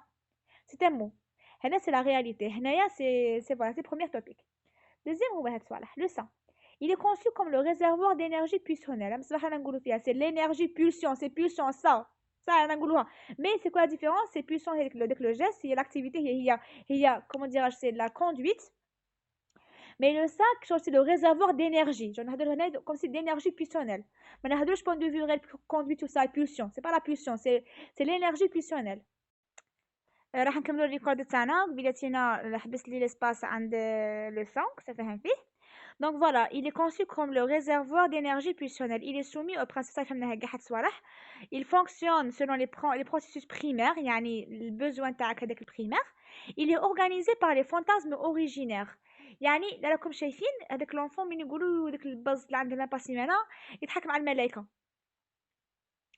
سيتي ان مو. هنا سي لا رياليتي. هنايا سي فوالا سي بروميير توبيك. دوزيام هو هاد الصوالح لو سان. Il est conçu comme le réservoir d'énergie pulsionnelle. C'est l'énergie pulsion, c'est pulsion ça. Ça, mais c'est quoi la différence? C'est pulsion avec le geste, c'est l'activité, il y a, comment dirais-je, c'est la conduite. Mais le sac, c'est le réservoir d'énergie. J'en ai comme c'est d'énergie pulsionnelle. Mais je point de vue conduite tout ça, pulsion. C'est pas la pulsion, c'est l'énergie pulsionnelle. راح نكملوا الريكورد تاعنا قبيلتينا حبس لي ليسباس عند لو سون كتفهم فيه. Donc voilà, il est conçu comme le réservoir d'énergie pulsionnelle. Il est soumis au principe il fonctionne selon les processus primaires, يعني الbesoin تاعك هذاك البريمير. Il est organisé par les fantasmes originaires. يعني راكم شايفين هذاك لونفون من يقولوا داك البز اللي عنده ما باسي مانا يضحك مع الملائكه.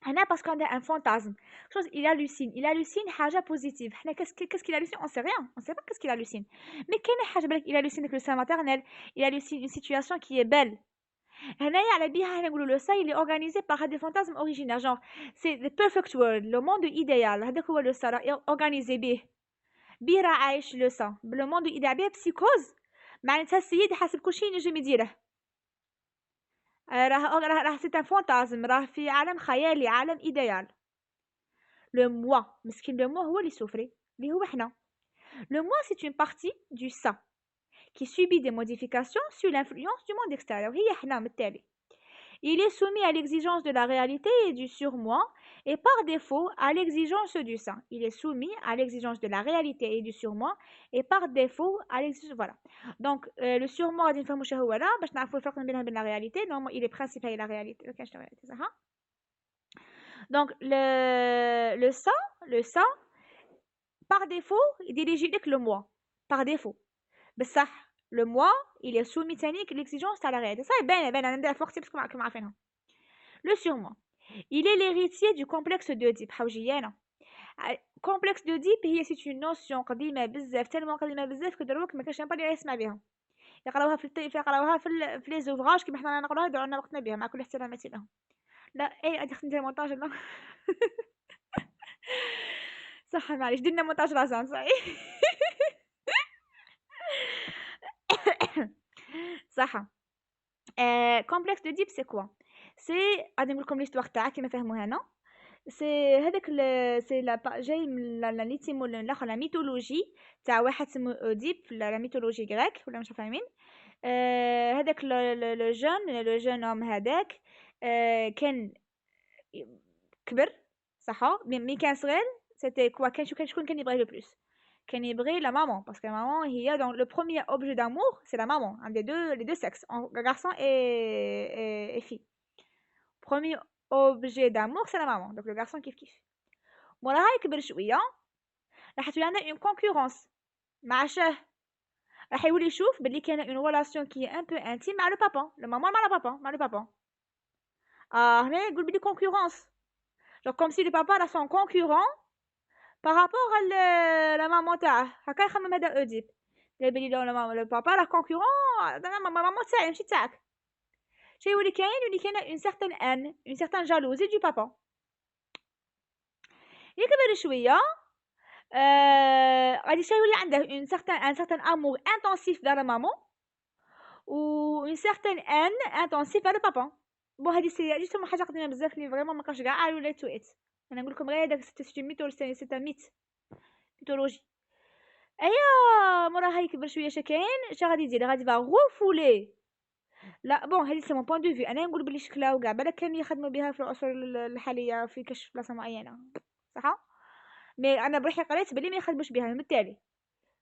هنا parce qu'on a un fantasme chose il hallucine حاجة positive حنا qu'est-ce qu'il hallucine on sait rien on sait pas qu'est-ce qu'il hallucine mais كاينة حاجة بالك il hallucine le sein maternel il hallucine une situation qui est belle هنايا على بيها هنا نقولوا le ça il est organisé par des fantasmes originaires genre c'est the perfect world le monde idéal هذاك هو le ça راه organisé بيه راه عايش le ça le monde idéal بيه بسيكوز معناتها السيد حاسب كل شيء ينجم يديره راه c'est un fantasme راه في عالم خيالي عالم idéal le moi مسكين le moi هو اللي souffre اللي هو احنا le moi c'est une partie du ça qui subit des modifications sous l'influence du monde extérieur هي احنا بالتالي il est soumis à l'exigence de la réalité et du surmoi et par défaut à l'exigence du ça il est soumis à l'exigence de la réalité et du surmoi et par défaut à l'exigence voilà donc le surmoi غادي نفهموا شنو هو لا باش نعرفوا الفرق بينها وبين la réalité normalement il est principal et la réalité كاينش la réalité صح donc le ça par défaut يدير يجي لك le moi par défaut بصح le moi il est soumis ثاني l'exigence تاع la réalité صاي باينه انا ندير فوقتي باسكو راكم عارفينها le surmoi il est l'héritier du complexe d'Oedipe حوجي انا complexe d'Oedipe هي c'est une notion قديمه بزاف tellement قديمه بزاف كدروك ما كاينش با اللي يسمع بها يقراوها يقراوها في لي زوفراج كيما حنا نقراوها يدعوا لنا وقتنا بها مع كل احتراماتي لهم لا اي غادي ندير مونتاج لا صح معليش درنا مونتاج راسان صحيح صح complexe d'Oedipe c'est quoi c'est غادي نقول لكم l'histoire تاعها كيما فهموها هنا سي هذاك سي لا جاي من الاخر لا ميثولوجي تاع واحد سمو اوديب لا ميثولوجي غريك ولا مش فاهمين هذاك لو جون اوم هذاك كان كبر صح مي كان صغير سيتي كوا كان شكون كان يبغيه لو بلوس كان يبغي لا مامون باسكو مامون هي دونك لو بروميير اوبجي دامور سي لا مامون عند لي دو سكس غارسون اي في premier objet d'amour c'est la maman donc le garçon kiffe kiffe موراها يكبر شويه راح تولي عندها une concurrence مع شه راح يولي يشوف بلي كاينه une relation qui est un peu intime مع le papa le maman مع le papa هنا يقول بلي concurrence genre comme si le papa a son concurrent par rapport à la maman تاعه هكا يخمم هذا اوديب قال بلي le papa راه concurrent maman تاعي ماشي تاعك شي يولي كاينه une certaine haine une certaine jalousie du papa يكبر شويه غادي يولي عنده un certain amour intensif vers la maman و une certaine haine intensive vers le papa بون هذه سي جوستومون حاجه قديمه بزاف لي فريمون ما كاش كاع relate to it انا نقول لكم غير داك سي ميثولوجي ايا موراها يكبر شويه شكاين اش غادي يدير غادي با غوفولي لا بون هذه سي مون بوين دو في انا نقول بلي شكلها وكاع بالك كان يخدموا بها في العصور الحاليه في كشف بلاصه معينه صح مي انا بروحي قريت بلي ما يخدموش بها بالتالي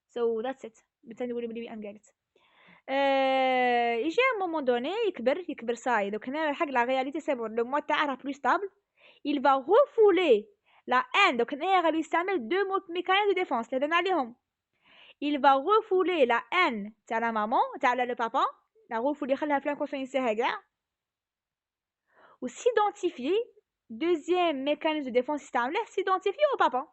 so that's it بالتالي نقول بلي ام قالت يجي un moment donné يكبر صاي دوك هنا الحق لا رياليتي سي بون لو مو تاعه راه بلو ستابل il va refouler la haine دوك هنا غادي يستعمل دو ميكانيزم دو ديفونس اللي هضرنا عليهم il va refouler la haine تاع لا مامون تاع لو بابا لا refouler يخليها في لانكونسيون ينساها كاع و s'identifier deuxième mécanisme de défense يستعمله s'identifier au papa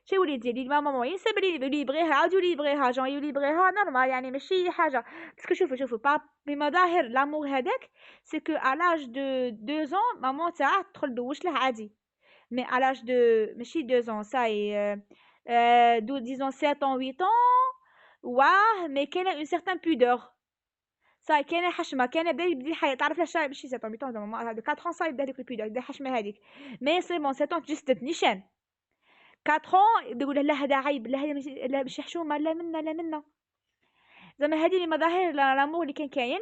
شي يولي يدير لي ماما ينسى بلي يبغيها عاد يولي يبغيها جون يولي يبغيها نورمال يعني ماشي حاجه باسكو شوفوا با بمظاهر لامور هذاك سي كو على لاج دو 2 ans ماما تاعه تدخل دوش له عادي مي على لاج دو ماشي 2 ans ساي دو ديزون 7 ans 8 ans واه مي كاينه اون سيغتان بودور صاي كاينه حشمه كاينه بدا الحياه تعرف لا ماشي 7 ans 8 ans زعما 4 ans صاي بدا ديك البودور بدا الحشمه هذيك مي سي بون 7 ans جست نيشان 4 ans يقول لا هذا عيب لا هذا ماشي حشومه لا منا زعما هذه المظاهر لامور اللي كاين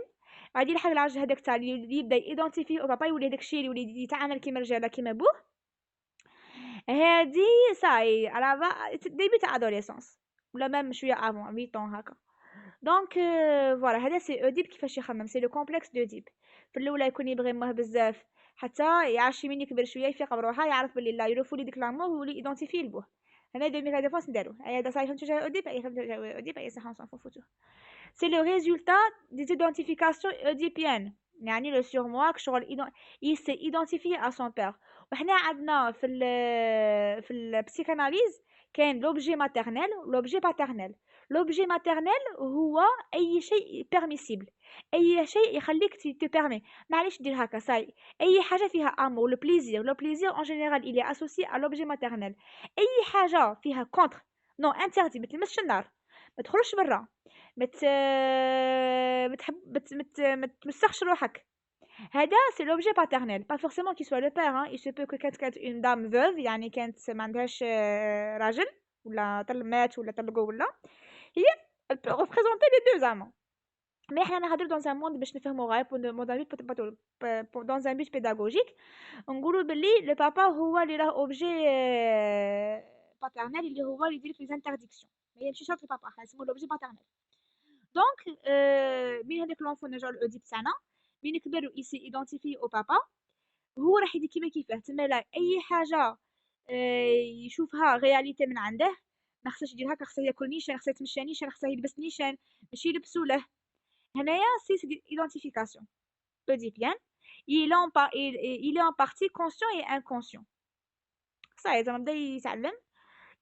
غادي يلحق العرج هذاك تاع اللي يبدا يدونتيفي او بابا يولي داك الشيء اللي يولي يتعامل كيما الرجاله كيما بوه هذه صاي على ديبي تاع ادوليسونس ولا ميم شويه افون 8 ans هكا دونك فوالا هذا سي اوديب كيفاش يخمم سي لو كومبلكس دوديب في الاولى يكون يبغي امه بزاف حتى يعرف من يكبر شويه يفيق بروحها يعرف بلي لا يلوفوا لي ديك لامور ويولي ايدونتيفي لبوه هنا دو ميكا ديفونس ندارو هذا صاي فهمتوا جا اوديب اي فهمتوا جا اوديب اي صح نصون فوتو سي لو ريزولتا دي ايدونتيفيكاسيون اوديبيان يعني لو surmoi il s'est identifié à son père. وإحنا عندنا في البسيكاناليز كاين l'objet maternel l'objet paternel. l'objet maternel هو أي شيء permissible، أي شيء يخليك te permet. معليش دير هكا صاي، أي حاجة فيها amour. le plaisir en général il est associé à l'objet maternel. أي حاجة فيها contre non interdit، ما تلمسش النار، ما تخرجش برا، ما تمسخش روحك. هذا c'est l'objet paternel. Pas forcément qu'il soit le père hein. Il se peut que كانت une dame veuve يعني كانت ما عندهاش راجل ولا مات ولا طلقوا ولا هي elle peut représenter les deux amants. Mais احنا نهضروا dans un monde باش نفهموا غاية dans un but pédagogique. نقولوا باللي le papa هو اللي راه objet paternel اللي هو اللي يدير في les interdictions. ما يمشيش غير البابا اسمه l'objet paternel. Donc من هذاك l'enfant نرجعوا للأوديب تاعنا من كبر يسي identifié au papa هو راح يدير كيما كيفاه تما لا اي حاجه يشوفها رياليتي من عنده ما خصهاش يدير هكا، خصها ياكل نيشان، خصها يتمشى نيشان، خصها يلبس نيشان ماشي يلبسو له. هنايا سي identification Oedipienne. Il est en partie conscient et inconscient. صاي زعما بدا يتعلم.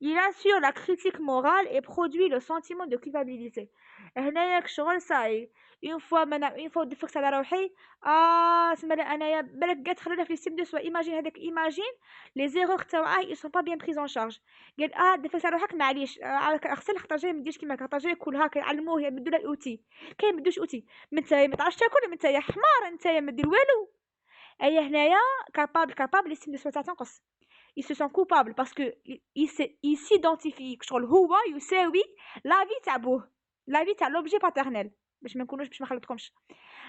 Il assure la critique morale et produit le sentiment de culpabilité. هنايا شغل صاي une fois دفقت على روحي سما انايا بالك قالت خلينا في السيم دو سوا ايماجين هذاك ايماجين لي زيرور تاعها ils sont pas bien pris en charge. قال دفقت على روحك معليش اغسل خاطر جاي ما ديرش كيما خاطر جاي كلها كيعلموه يمدوا له الاوتي كاين ما يمدوش اوتي نتايا ما تعرفش تاكل نتايا حمار نتايا ما دير والو. اي هنايا كابابل السيم دو سوا تاع تنقص. ils se sentent coupables parce que ils s'identifient شغل هو يساوي لا في تاع بوه لا في تاع لوبجي باترنيل باش ما نكونوش باش ما خلطكمش.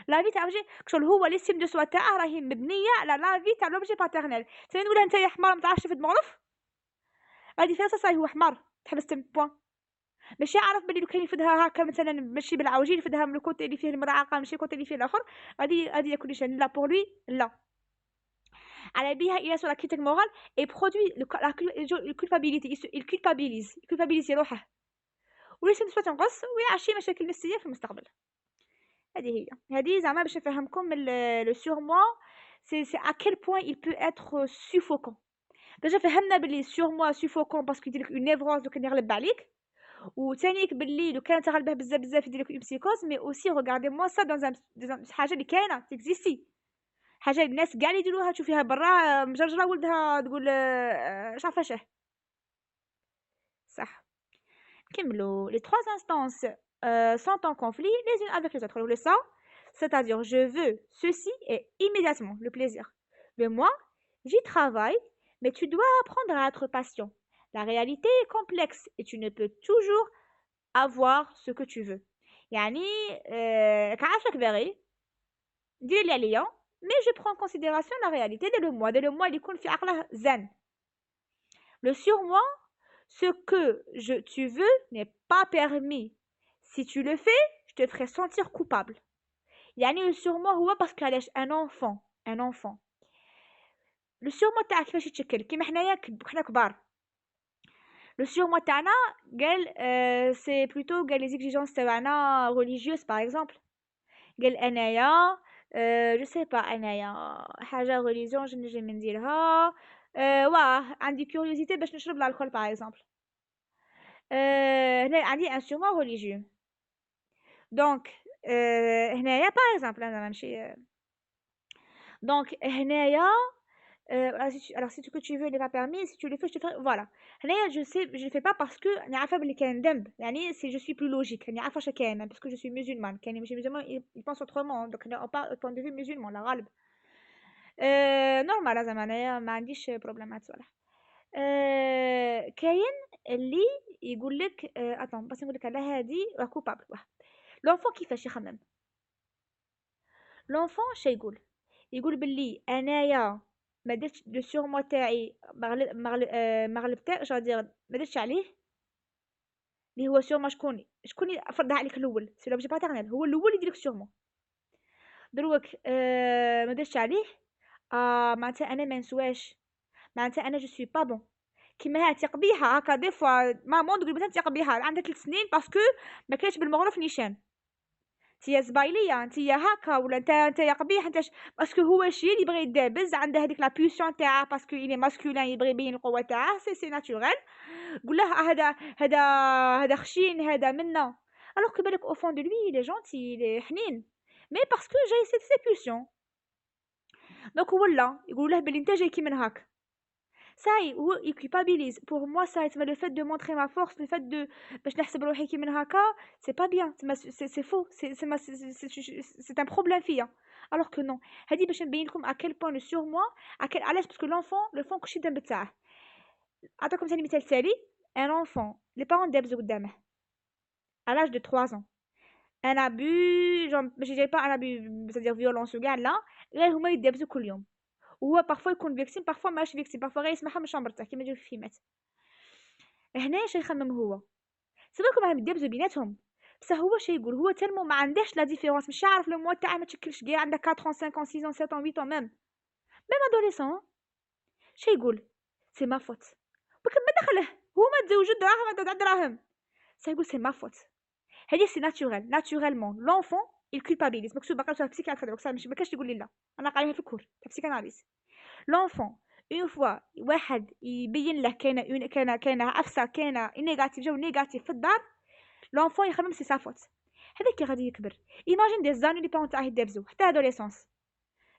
لا في تاع لوبجي شغل هو ليستيم دو سوا تاعه راهي مبنيه على لا في تاع لوبجي باترنيل. تاني نقولها نتايا حمار ما تعرفش تفد مغرف غادي فيها صاي هو حمار تحبس تم بوان ماشي عارف بلي لو كان يفدها هكا مثلا ماشي بالعوجين يفدها من الكوتي اللي فيه المرعقه ماشي الكوتي اللي فيه الاخر غادي ياكل نيشان. لا بور لوي لا على بها il est sur la critique morale et produit la culpabilité. il culpabilise روحه وليس نسبة تنقص ويعشي مشاكل نفسية في المستقبل. هذه زعما باش نفهمكم le surmoi c'est à quel point il peut être suffocant. déjà فهمنا باللي surmoi suffocant parce qu'il يديرلك une névrose لو كان يغلب عليك وثانيك باللي لو كان تغلبه بزاف يديرلك une psychose. mais aussi regardez moi ça dans un حاجة اللي كاينة تكزيستي حاجه الناس كاع اللي يديروها تشوفيها برا مجرجره ولدها تقول اش عارفه شه صح. نكملوا les trois instances sont en conflit les unes avec les autres. le ça c'est-à-dire je veux ceci et immédiatement le plaisir. le moi j'y travaille mais tu dois apprendre à être patient. la réalité est complexe et tu ne peux toujours avoir ce que tu veux. يعني كعافلك باغي دير اللي عليا mais je prends en considération la réalité de le moi اللي يكون في عقله zen. le surmoi ce que tu veux n'est pas permis. si tu le fais je te ferai sentir coupable. يعني le surmoi هو parce qu'علاش un enfant le surmoi تاعك كيفاش يتشكل كيما حنايا كبار. le surmoi تاعنا قال c'est plutôt قال les exigences تاعنا religieuses par exemple. قال انايا je sais pas انايا حاجه religion je نجي نديرها واه عندي curiosité باش نشرب الكحول par exemple. هنا عندي un surmoi religieux. donc هنايا par exemple انا ماشي donc هنايا alors si ce que tu veux n'est pas permis si tu le fais je te ferai voilà. هنايا je le fais pas parce que راني عارفه بلي كاين ذنب يعني si je suis plus logique راني عارفه اش كاين parce que je suis musulmane. كاين ماشي musulman il pense autrement donc on parle au point de vue musulman لا غالب نورمال زعما انايا ما عنديش بروبليم هاد الصوالح. كاين اللي يقول لك اتون بس نقول لك على هادي راه كوبابل. لونفون كيفاش يخمم لونفون شي يقول باللي انايا ما درتش لو سورموا تاعي ما غلبتش غادي ما درتش عليه اللي هو سورموا شكون فرضها عليك الاول سي لوبجي باترنيل هو الاول يدير لك سورموا دروك ما درتش عليه معناتها انا ما نسواش معناتها انا جو سوي با بون كيما تيق بيها هكا دي فوا مامون تقول مثلا تيق بيها عندها 3 سنين باسكو ما كانش بالمغرف نيشان يا زبايليه انت يا هكا ولا انت يا قبيح انت باسكو هو شي اللي يبغي يدابز عنده هذيك لا بوسيون تاعه باسكو il est masculin يبغي يبين القوه تاعه سي ناتوريل. قول له هذا خشين هذا منا alors que بالك au fond de lui il est gentil il est حنين mais parce que j'ai cette pulsion. donc ولا يقول له بلي انت جاي كي من هاك. Ça y est, هو il culpabilise. Pour moi, ça يتسمى le fait de montrer ma force, le fait de باش نحسب روحي كي من هكا, c'est pas bien, c'est faux, c'est un problème فيا. Alors que non. هادي باش نبين لكم à quel point le surmoi, علاش parce que l'enfant كلشي الذنب تاعه. أعطيكم ثاني مثال تالي. Un enfant, les parents دابزو قدامه à l'âge de 3 ans. Un abus, genre ماشي جاي pas un abus, c'est-à-dire violence وكاع لا, غير هما يدابزو كل يوم. وهو بارفوا يكون فيكتيم بارفوا ماهوش فيكتيم بارفوا غير يسمعها من شامبرته كيما يديروا في الفيلمات. هنا اش يخمم هو سيبكم راهم يدابزوا بيناتهم بصح هو اش يقول هو تالمو ما عندهش لا ديفيرونس مش عارف لو موا تاعه ما تشكلش كاع عندها 4 ans 5 ans 6 ans 7 ans 8 ans ميم ادوليسون اش يقول سي ما فوت ولكن ما دخله هو ما تزوجوا دراهم ما دراهم سيقول سي ما فوت هذه سي ناتوريلمون لونفون il culpabilise مكتوب باقي في البسيكياتر دونك ماشي ما كاش تقول لي لا انا قاريها في الكور تاع بسيكاناليز. l'enfant une fois واحد يبين له كاينه عفسه كاينه نيجاتيف جو نيجاتيف في الدار l'enfant يخمم سي سافوت هذاك كي غادي يكبر ايماجين دي زاني لي بارون تاعه يدابزو حتى ادوليسونس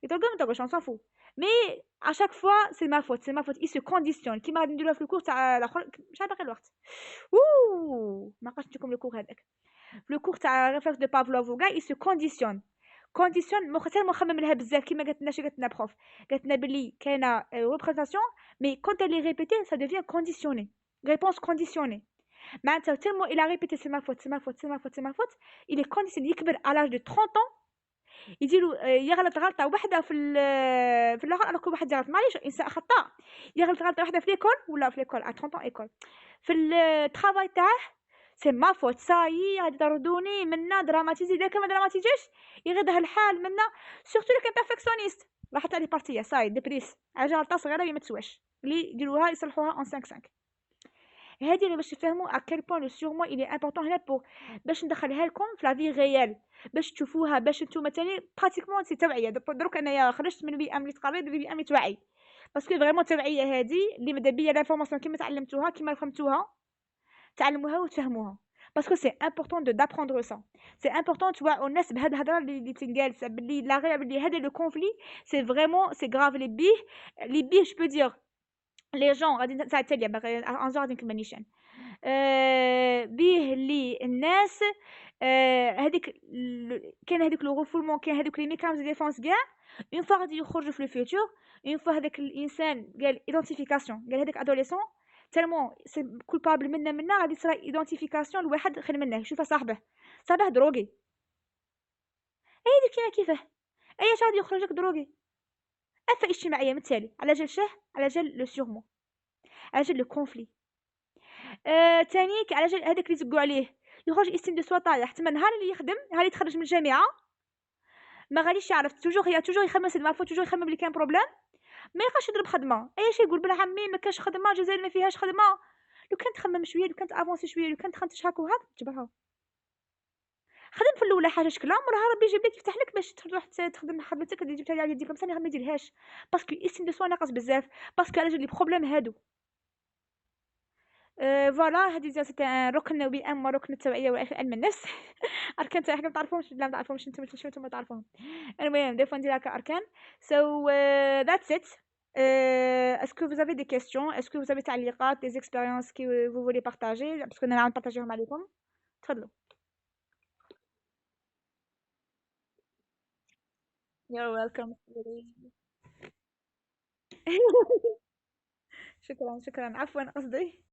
يترقم ما تقولش on s'en fout مي à chaque fois c'est ma faute il se conditionne كيما غادي نديروها في الكور تاع الاخر مش عارفه باقي الوقت ما بقاش نجيكم الكور هذاك في الكور تاع ريفلكس دو بافلوف وكاع il se conditionne مخ حتى مخمم لها بزاف كيما قالت لنا بروف قالت لنا بلي كاينه ريبريزونطاسيون مي كونت elle est répétée ça devient conditionné réponse conditionnée معناتها tellement il a répété c'est ma faute il est conditionné يكبر à l'âge de 30 ans يديروا يغلط غلطه واحده في الاخر انا كل واحد يغلط معليش انسان خطا يغلط غلطه واحده في ليكول ولا في ليكول 30 ans ايكول في الترافاي تاعه سي ما فوت ساي غادي يطردوني منا دراماتيزي اذا كان ما دراماتيزيش يغيضها الحال منا سورتو لو كان بيرفكسيونيست راحت عليه بارتيه ساي ديبريس على غلطه صغيره اللي ما تسواش اللي يديروها يصلحوها اون 5 5 هذه اللي باش تفهموا à quel point le surmoi il est important هنا باش ندخلها لكم في لا في ريال باش تشوفوها باش نتوما تاني براتيكمون سي توعيه دروك انايا خرجت من بيئه ملي تقريت بيئه ملي توعي باسكو فريمون التوعيه هذه اللي مادا بيا لافورماسيون كيما تعلمتوها كيما فهمتوها تعلموها وتفهموها باسكو سي امبورطون دو دابروندر سا سي امبورطون توعوا الناس بهاد الهضره اللي تنقال بلي لا غير بلي هذا لو كونفلي سي فريمون سي غراف لي بيه جو بو دير لي جون غادي تاع التاليه باغي انزور غادي نكمل نيشان بيه لي الناس هذيك كاين هذيك لو غوفولمون كاين هذوك لي ميكانيزم دو ديفونس كاع اون فوا غادي يخرجوا في الفيوتور اون فوا هذاك الانسان قال ايدنتيفيكاسيون قال هذاك ادوليسون تالمون سي كولبابل منا غادي تصرا ايدنتيفيكاسيون لواحد خير منه يشوفها صاحبه دروغي اي كيما كيفاه اي غادي يخرجك دروغي افه اجتماعيه مثالي على جال شه على جال لو سورمون على جال لو كونفلي تانيك على جال هذاك اللي زقوا عليه يخرج استيم دو سوا طايح تما نهار اللي يخدم نهار اللي يتخرج من الجامعه ما غاديش يعرف توجور يخمم سي المفروض توجور يخمم بلي كان بروبليم ما يبقاش يضرب خدمه اي شيء يقول بلا عمي ما كاش خدمه الجزائر ما فيهاش خدمه لو كان تخمم شويه لو كان افونسي شويه لو كان تخنتش هاك وهاك تجبرها خدم في الاولى حاجه شكلها مرها ربي يجيب لك يفتح لك باش تروح تخدم خدمتك اللي جبتها لي على يديك بصح ما يديرهاش باسكو استيم دو سوا ناقص بزاف باسكو على جال لي بروبليم هادو فوالا هذه سيتي ان ركن بأم ركن التوعية وعلم النفس أركان تاع حاجة ما تعرفوهمش لا ما تعرفوهمش نتوما ما تعرفوهم المهم دي فوا ندير هكا أركان so that's it est-ce que vous avez des questions est-ce que vous avez تعليقات des expériences que vous voulez partager parce que أنا عم نبارطاجيهم عليكم تفضلوا. you're welcome. شكرا عفوا قصدي